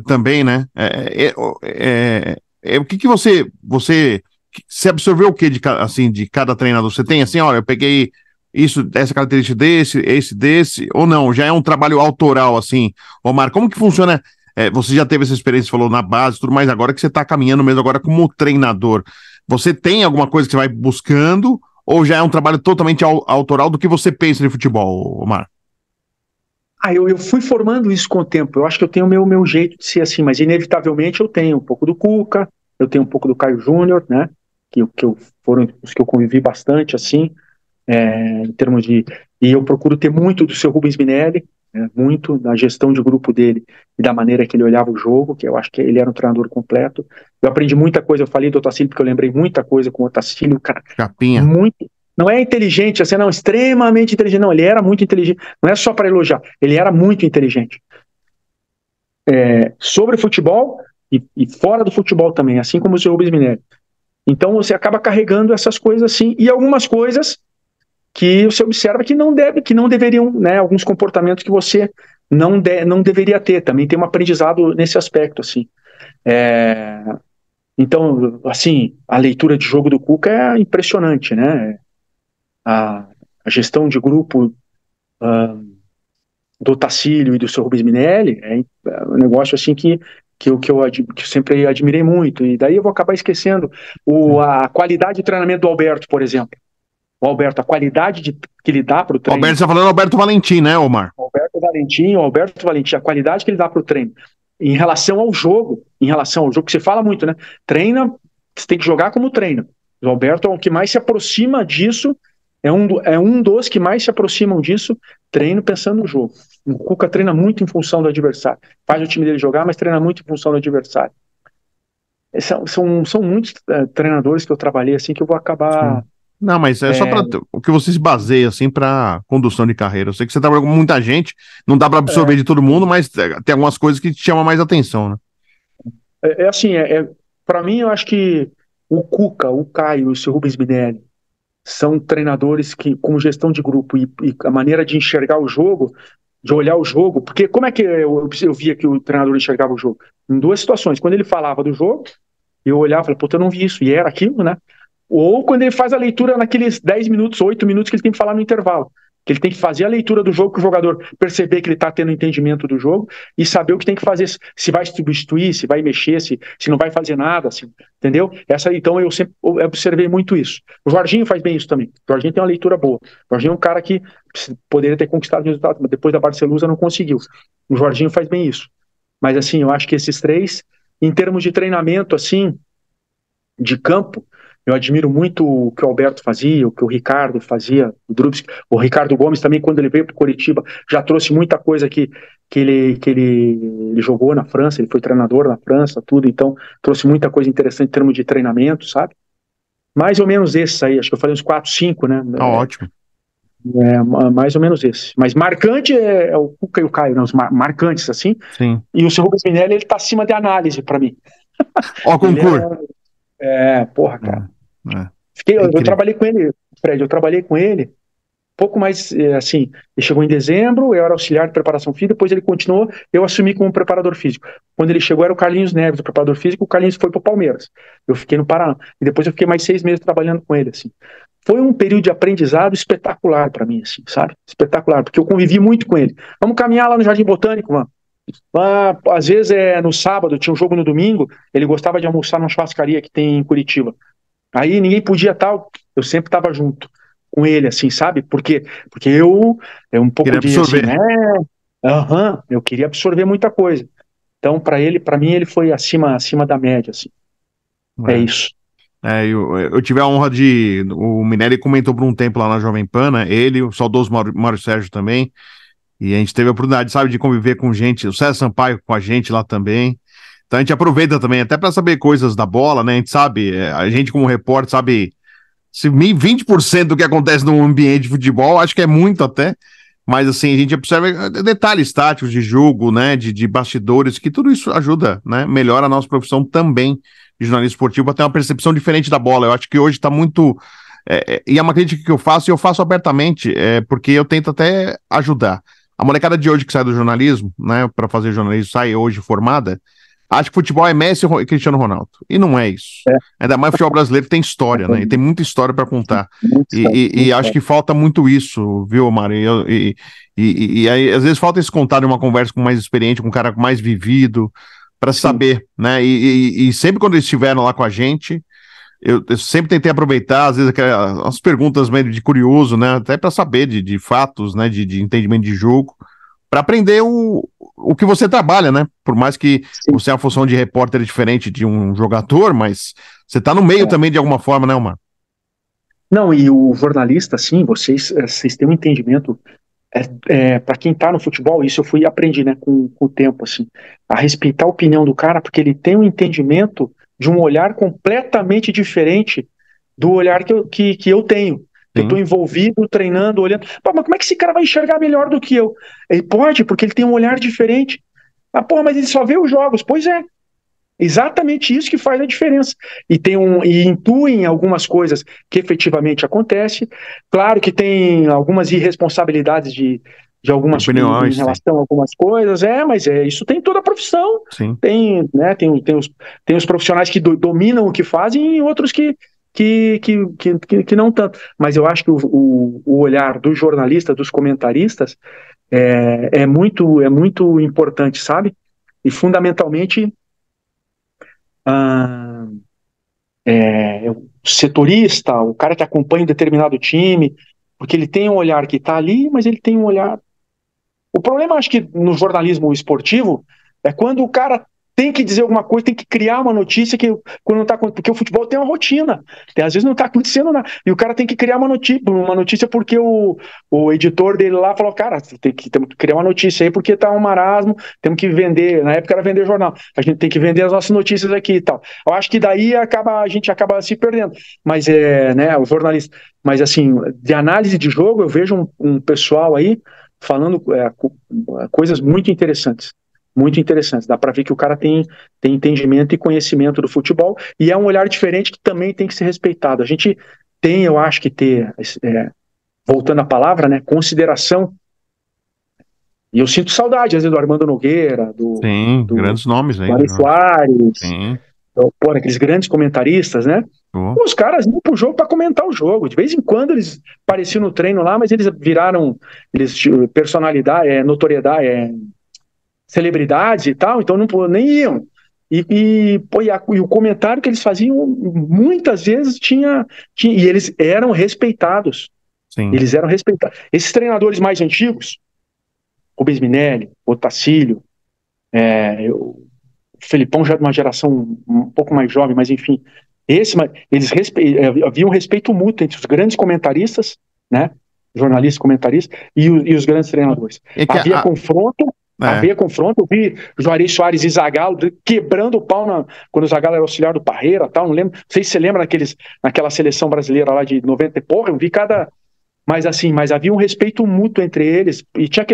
também, né? O que você absorveu o que de cada treinador? Você tem assim, olha, eu peguei isso, essa característica desse, ou não? Já é um trabalho autoral, assim, Omar? Como que funciona? Você já teve essa experiência, falou na base, tudo mais, agora que você está caminhando mesmo agora como treinador, você tem alguma coisa que você vai buscando ou já é um trabalho totalmente autoral do que você pensa de futebol, Omar? Eu fui formando isso com o tempo. Eu acho que eu tenho o meu jeito de ser assim, mas inevitavelmente eu tenho um pouco do Cuca, eu tenho um pouco do Caio Júnior, né? Foram os que eu convivi bastante, assim, em termos de. E eu procuro ter muito do seu Rubens Minelli, né, muito da gestão de grupo dele e da maneira que ele olhava o jogo, que eu acho que ele era um treinador completo. Eu aprendi muita coisa, eu falei do Otacílio porque eu lembrei muita coisa com o Otacílio, cara. Capinha. Muito. Não é inteligente, assim, não, extremamente inteligente. Não, ele era muito inteligente. Não é só para elogiar, ele era muito inteligente. Sobre futebol e fora do futebol também, assim como o seu Rubens Minelli. Então você acaba carregando essas coisas assim, e algumas coisas que você observa que não deveriam, né, alguns comportamentos que você não deveria ter. Também tem um aprendizado nesse aspecto, assim. Então, assim, a leitura de jogo do Cuca é impressionante, né? A gestão de grupo do Tacílio e do seu Rubens Minelli é um negócio assim que eu sempre admirei muito. E daí eu vou acabar esquecendo a qualidade de treinamento do Alberto, por exemplo. O Alberto, a qualidade que ele dá para o treino. Alberto, você está falando Alberto Valentim, né, Omar? Alberto Valentim, a qualidade que ele dá para o treino. Em relação ao jogo, que você fala muito, né? Treina, você tem que jogar como treina. O Alberto é o que mais se aproxima disso, é um dos que mais se aproximam disso, treino pensando no jogo. O Cuca treina muito em função do adversário. Faz o time dele jogar, mas treina muito em função do adversário. São muitos treinadores que eu trabalhei assim que eu vou acabar. Não, mas é só para o que você se baseia assim para condução de carreira. Eu sei que você trabalha com muita gente, não dá para absorver de todo mundo, mas tem algumas coisas que te chamam mais atenção, né? Para mim, eu acho que o Cuca, o Caio e o seu Rubens Minelli são treinadores que, com gestão de grupo e a maneira de enxergar o jogo, de olhar o jogo, porque como é que eu via que o treinador enxergava o jogo? Em duas situações. Quando ele falava do jogo, eu olhava e falava, puta, eu não vi isso, e era aquilo, né? Ou quando ele faz a leitura naqueles 10 minutos, 8 minutos que ele tem que falar no intervalo. Que ele tem que fazer a leitura do jogo, que o jogador perceber que ele está tendo entendimento do jogo e saber o que tem que fazer, se vai substituir, se vai mexer, se não vai fazer nada, entendeu? Então eu sempre observei muito isso. O Jorginho faz bem isso também. O Jorginho tem uma leitura boa. O Jorginho é um cara que poderia ter conquistado resultados, mas depois da Barcelusa não conseguiu. O Jorginho faz bem isso. Mas assim, eu acho que esses três, em termos de treinamento, assim, de campo, eu admiro muito o que o Alberto fazia, o que o Ricardo fazia, o Ricardo Gomes também, quando ele veio para o Coritiba, já trouxe muita coisa que ele jogou na França, ele foi treinador na França, tudo, então trouxe muita coisa interessante em termos de treinamento, sabe? Mais ou menos esses aí, acho que eu falei uns 4, 5, né? Ótimo. Mais ou menos esse. Mas marcante é o Cuca e o Caio, né? Os marcantes, assim. Sim. E o seu Rubens Minelli, ele tá acima de análise para mim. Ó, concurso. Porra, cara. Eu trabalhei com ele, Fred, eu trabalhei com ele pouco mais, assim, ele chegou em dezembro, eu era auxiliar de preparação física, depois ele continuou, eu assumi como preparador físico. Quando ele chegou era o Carlinhos Neves, o preparador físico, o Carlinhos foi para o Palmeiras. Eu fiquei no Paraná. E depois eu fiquei mais 6 meses trabalhando com ele, assim. Foi um período de aprendizado espetacular para mim, assim, sabe? Espetacular, porque eu convivi muito com ele. Vamos caminhar lá no Jardim Botânico, mano. Às vezes no sábado, tinha um jogo no domingo, ele gostava de almoçar numa churrascaria que tem em Curitiba. Aí ninguém podia tal, eu sempre estava junto com ele, assim, sabe? Porque eu, é um pouco Queria de, assim, absorver. né? Eu queria absorver muita coisa. Então, para mim, ele foi acima da média, assim. É É. isso. Eu tive a honra de. O Minelli comentou por um tempo lá na Jovem Pan, né? Ele, o saudoso Mário Sérgio também. E a gente teve a oportunidade, sabe, de conviver com gente, o César Sampaio com a gente lá também. Então a gente aproveita também, até para saber coisas da bola, né? A gente sabe, a gente como repórter sabe se 20% do que acontece no ambiente de futebol, acho que é muito até. Mas assim, a gente observa detalhes táticos de jogo, né? De bastidores, que tudo isso ajuda, né? Melhora a nossa profissão também de jornalista esportivo para ter uma percepção diferente da bola. Eu acho que hoje está muito. E é uma crítica que eu faço, e eu faço abertamente, porque eu tento até ajudar. A molecada de hoje que sai do jornalismo, né, para fazer jornalismo, sai hoje formada, acha que futebol é Messi e Cristiano Ronaldo. E não é isso. É, Ainda mais o futebol brasileiro que tem história, né? E tem muita história para contar. muito certo, E muito acho certo. que falta muito isso, viu, Mário? E aí, às vezes, falta esse contato em uma conversa com mais experiente, com um cara mais vivido, para Sim. saber, né? E sempre quando eles estiveram lá com a gente, eu sempre tentei aproveitar, às vezes, as perguntas meio de curioso, né? Até para saber de fatos, né? De entendimento de jogo, para aprender o que você trabalha, né? Por mais que Sim. você é uma função de repórter diferente de um jogador, mas você tá no meio É. também de alguma forma, né, Omar? Não, e o jornalista, assim, vocês têm um entendimento. Para quem está no futebol, isso eu aprendi, né, com o tempo, assim, a respeitar a opinião do cara, porque ele tem um entendimento de um olhar completamente diferente do olhar que eu tenho. Que eu estou Sim, envolvido, treinando, olhando. Pô, mas como é que esse cara vai enxergar melhor do que eu? Ele pode, porque ele tem um olhar diferente. Ah, pô, mas ele só vê os jogos. Pois é, exatamente isso que faz a diferença. E intuem algumas coisas que efetivamente acontecem. Claro que tem algumas irresponsabilidades de algumas em opiniões, sim, relação a algumas coisas, mas isso tem toda a profissão. sim. Tem, né, tem os profissionais que dominam o que fazem e outros que não tanto. Mas eu acho que o olhar do jornalista, dos comentaristas, é muito importante, sabe? E fundamentalmente ah, o setorista, o cara que acompanha um determinado time, porque ele tem um olhar que está ali, mas ele tem um olhar. O problema, acho que no jornalismo esportivo, é quando o cara tem que dizer alguma coisa, tem que criar uma notícia que quando não tá, porque o futebol tem uma rotina, às vezes não está acontecendo nada, e o cara tem que criar uma notícia porque o editor dele lá falou, cara, temos que criar uma notícia aí porque tá um marasmo, temos que vender, na época era vender jornal, a gente tem que vender as nossas notícias aqui e tal. Eu acho que daí a gente acaba se perdendo, mas né, o jornalista, mas assim, de análise de jogo, eu vejo um pessoal aí falando coisas muito interessantes. Muito interessantes. Dá para ver que o cara tem entendimento e conhecimento do futebol e é um olhar diferente que também tem que ser respeitado. A gente tem, eu acho que ter, voltando à palavra, né, consideração. E eu sinto saudade, às vezes, do Armando Nogueira, Sim, do grandes nomes aí, Mário Soares, sim, aqueles grandes comentaristas, né? pô, Os caras iam pro jogo para comentar o jogo. De vez em quando eles apareciam no treino lá, mas eles tinham personalidade, notoriedade, celebridades e tal, então não, nem iam. E o comentário que eles faziam muitas vezes e eles eram respeitados. sim. Eles eram respeitados. Esses treinadores mais antigos, Rubens Minelli, Otacílio, o Felipão já de uma geração um pouco mais jovem, mas enfim, havia um respeito mútuo entre os grandes comentaristas, né, jornalistas comentaristas, e os grandes treinadores. É que Havia confronto, é, eu vi Juarez Soares e Zagallo quebrando o pau quando o Zagallo era auxiliar do Parreira, tal, não lembro, não sei se você lembra naquela seleção brasileira lá de 90, porra, eu vi Mas assim, mas havia um respeito mútuo entre eles, e tinha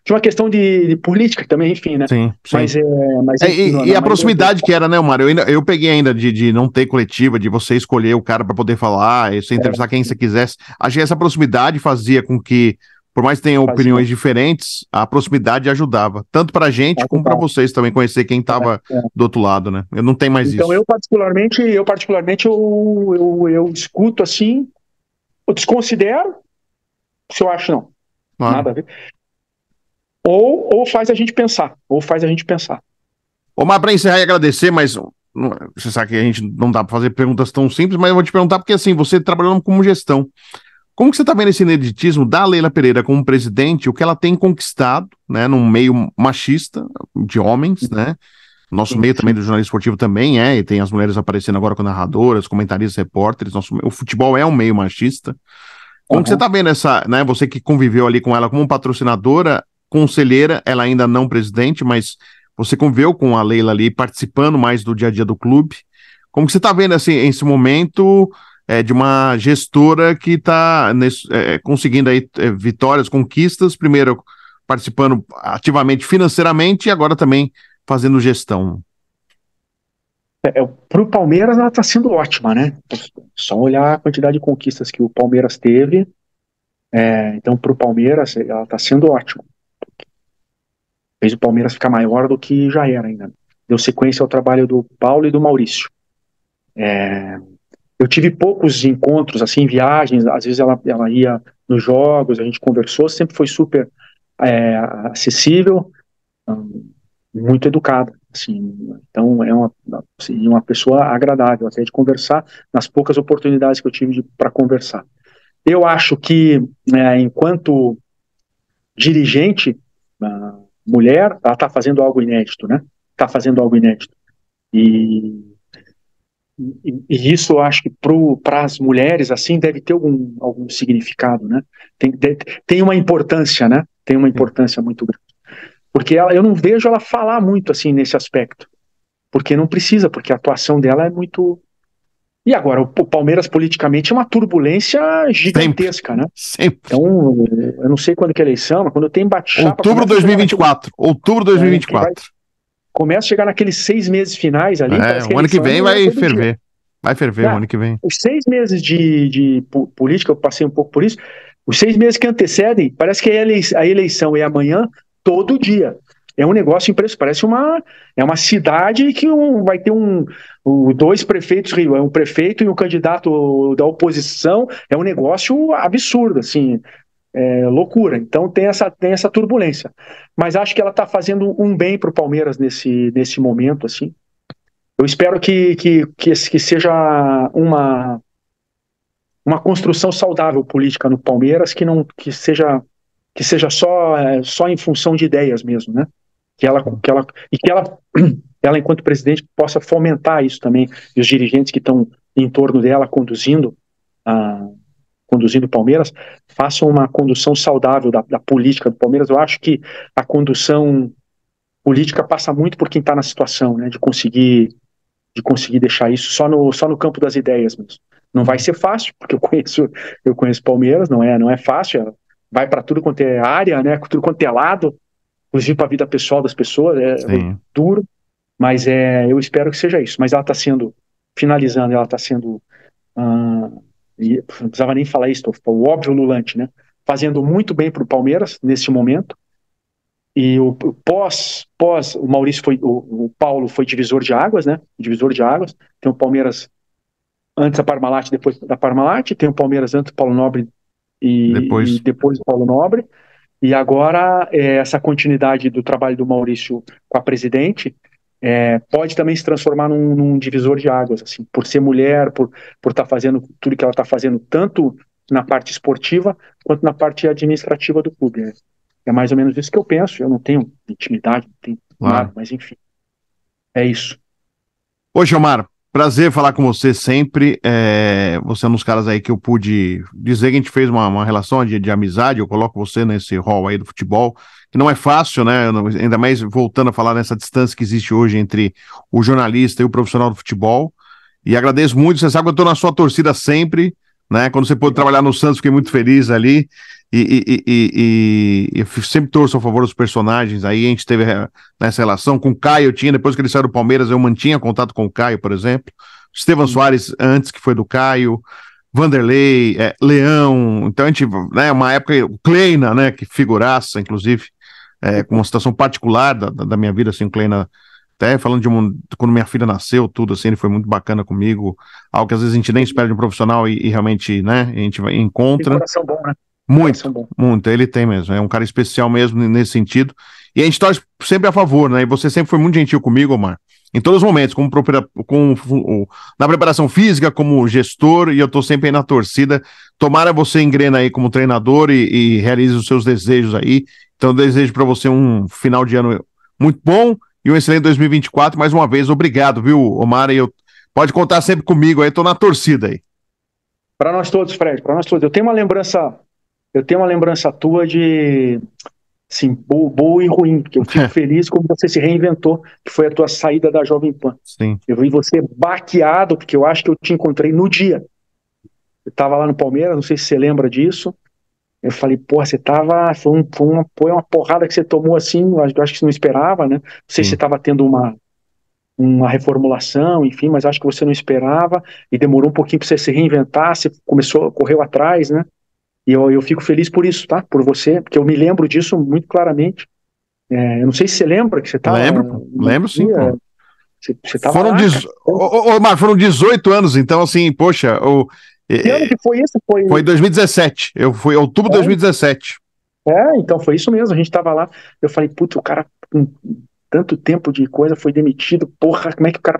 uma questão de política também, enfim, né? Sim, sim. Mas enfim, E a na maioria das proximidade que era, né, Mário? Eu peguei ainda de não ter coletiva, de você escolher o cara para poder falar, e você entrevistar quem você quisesse. Achei que essa proximidade fazia com que, por mais que tenham opiniões diferentes, a proximidade ajudava, tanto para a gente como para vocês também conhecer quem estava do outro lado, né? Eu não tenho mais então, isso. eu escuto assim, eu desconsidero, se eu acho não, nada a ver. Ou faz a gente pensar, Ô, Mar, para encerrar e agradecer, mas você sabe que a gente não dá para fazer perguntas tão simples, mas eu vou te perguntar porque, assim, você trabalhando como gestão, como que você está vendo esse ineditismo da Leila Pereira como presidente, o que ela tem conquistado, né, num meio machista de homens, né? Nosso meio também do jornalismo esportivo também e tem as mulheres aparecendo agora com narradoras, comentaristas, repórteres. O futebol é um meio machista. Como que você está vendo essa, né? Você que conviveu ali com ela como patrocinadora, conselheira, ela ainda não presidente, mas você conviveu com a Leila ali, participando mais do dia a dia do clube. Como que você está vendo assim, esse momento de uma gestora que está conseguindo aí vitórias, conquistas, primeiro participando ativamente financeiramente e agora também fazendo gestão? Para o Palmeiras ela está sendo ótima, né? Só olhar a quantidade de conquistas que o Palmeiras teve. Então, para o Palmeiras, ela está sendo ótima. Fez o Palmeiras ficar maior do que já era ainda. Deu sequência ao trabalho do Paulo e do Maurício. Eu tive poucos encontros, assim, viagens. Às vezes ela ia nos jogos, a gente conversou. Sempre foi super acessível, muito educada. Assim, então é uma pessoa agradável até de conversar nas poucas oportunidades que eu tive para conversar. Eu acho que, enquanto dirigente, mulher, ela está fazendo algo inédito, né? Está fazendo algo inédito. E isso eu acho que para as mulheres, assim, deve ter algum significado, né? Tem uma importância, né? Tem uma importância muito grande. Porque eu não vejo ela falar muito, assim, nesse aspecto. Porque não precisa, porque a atuação dela é muito... E agora, o Palmeiras politicamente é uma turbulência gigantesca, né? Sempre. Então, eu não sei quando que é a eleição, mas quando tem bate-chapa... Outubro de 2024. Outubro de 2024. Começa a chegar naqueles 6 meses finais ali. O ano que vem vai ferver. Dia. Vai ferver o ano que vem. Os 6 meses de política, eu passei um pouco por isso, os 6 meses que antecedem, parece que a eleição é amanhã, todo dia. É um negócio impressionante, parece uma cidade que vai ter dois prefeitos, um prefeito e um candidato da oposição, é um negócio absurdo, assim, loucura. Então tem essa turbulência. Mas acho que ela está fazendo um bem para o Palmeiras nesse momento, assim. Eu espero que seja uma construção saudável política no Palmeiras, que seja só em função de ideias mesmo, né? Que ela enquanto presidente possa fomentar isso também, e os dirigentes que estão em torno dela conduzindo o Palmeiras façam uma condução saudável da política do Palmeiras. Eu acho que a condução política passa muito por quem está na situação, né? De conseguir deixar isso só no campo das ideias mesmo. Não vai ser fácil, porque eu conheço Palmeiras, não é fácil, vai para tudo quanto é área, né? Tudo quanto é lado, inclusive para a vida pessoal das pessoas, é duro, mas eu espero que seja isso. Mas ela está sendo, finalizando, ela está sendo, não precisava nem falar isso, o óbvio Lulante, né? Fazendo muito bem para o Palmeiras nesse momento. E o Maurício o Paulo foi divisor de águas, né? Divisor de águas. Tem o Palmeiras antes da Parmalat, depois da Parmalat. Tem o Palmeiras antes do Paulo Nobre e depois do Paulo Nobre. E agora essa continuidade do trabalho do Maurício com a presidente pode também se transformar num divisor de águas, assim, por ser mulher, por estar fazendo tudo que ela está fazendo, tanto na parte esportiva quanto na parte administrativa do clube. Né? É mais ou menos isso que eu penso. Eu não tenho intimidade, não tenho nada, mas enfim, é isso. Ô, Gilmar, prazer falar com você sempre. Você é um dos caras aí que eu pude dizer que a gente fez uma relação de amizade. Eu coloco você nesse rol aí do futebol, que não é fácil, né? Ainda mais voltando a falar nessa distância que existe hoje entre o jornalista e o profissional do futebol. E agradeço muito. Você sabe que eu estou na sua torcida sempre. né? Quando você pôde trabalhar no Santos, fiquei muito feliz ali. E eu sempre torço a favor dos personagens. Aí a gente teve nessa relação com o Caio. Eu tinha, depois que ele saiu do Palmeiras, eu mantinha contato com o Caio, por exemplo. Estevam Soares, antes, que foi do Caio. Vanderlei, Leão. Então a gente, né, uma época, o Kleina, né, que figuraça, inclusive, com uma situação particular da minha vida, assim, o Kleina. Até falando quando minha filha nasceu, tudo assim, ele foi muito bacana comigo, algo que às vezes a gente nem espera de um profissional e realmente, né, a gente Tem encontra. coração bom, né? Muito, muito, ele tem mesmo, é um cara especial mesmo nesse sentido. E a gente torce sempre a favor, né, e você sempre foi muito gentil comigo, Omar, em todos os momentos, na preparação física, como gestor, e eu tô sempre aí na torcida. Tomara você engrena aí como treinador e realize os seus desejos aí. Então eu desejo para você um final de ano muito bom, e um excelente 2024, mais uma vez, obrigado, viu, Omar, pode contar sempre comigo aí, tô na torcida aí. Para nós todos, Fred, para nós todos. Eu tenho uma lembrança tua de, assim, boa e ruim, porque eu fico feliz como você se reinventou, que foi a tua saída da Jovem Pan. Sim. Eu vi você baqueado, porque eu acho que eu te encontrei no dia. Eu estava lá no Palmeiras, não sei se você lembra disso. Eu falei, pô, você tava. Foi uma porrada que você tomou assim, eu acho que você não esperava, né? Não sei se você estava tendo uma reformulação, enfim, mas acho que você não esperava e demorou um pouquinho para você se reinventar, você correu atrás, né? E eu fico feliz por isso, tá? Por você, porque eu me lembro disso muito claramente. Eu não sei se você lembra que você estava. Lembro sim, pô. Você estava lá, Omar, foram 18 anos, então assim, poxa, que ano que foi isso? Foi 2017. Foi outubro de 2017. Então foi isso mesmo. A gente estava lá. Eu falei, putz, o cara com tanto tempo de coisa foi demitido. Porra, como é que o cara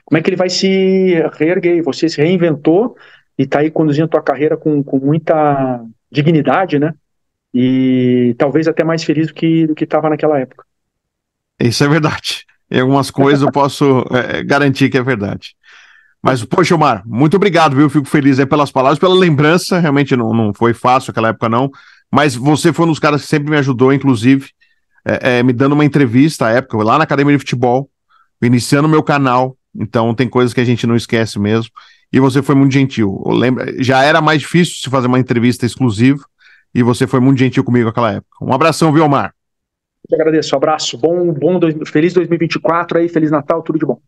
como é que ele vai se reerguer? Você se reinventou e tá aí conduzindo a tua carreira com muita dignidade, né? E talvez até mais feliz do que estava naquela época. Isso é verdade. Em algumas coisas eu posso garantir que é verdade. Mas, poxa, Omar, muito obrigado, viu? Fico feliz aí pelas palavras, pela lembrança. Realmente não foi fácil aquela época, não. Mas você foi um dos caras que sempre me ajudou, inclusive, me dando uma entrevista à época, lá na Academia de Futebol, iniciando o meu canal. Então, tem coisas que a gente não esquece mesmo. E você foi muito gentil. Já era mais difícil se fazer uma entrevista exclusiva, e você foi muito gentil comigo naquela época. Um abração, viu, Omar? Eu te agradeço. Um abraço. Feliz 2024 aí, Feliz Natal, tudo de bom.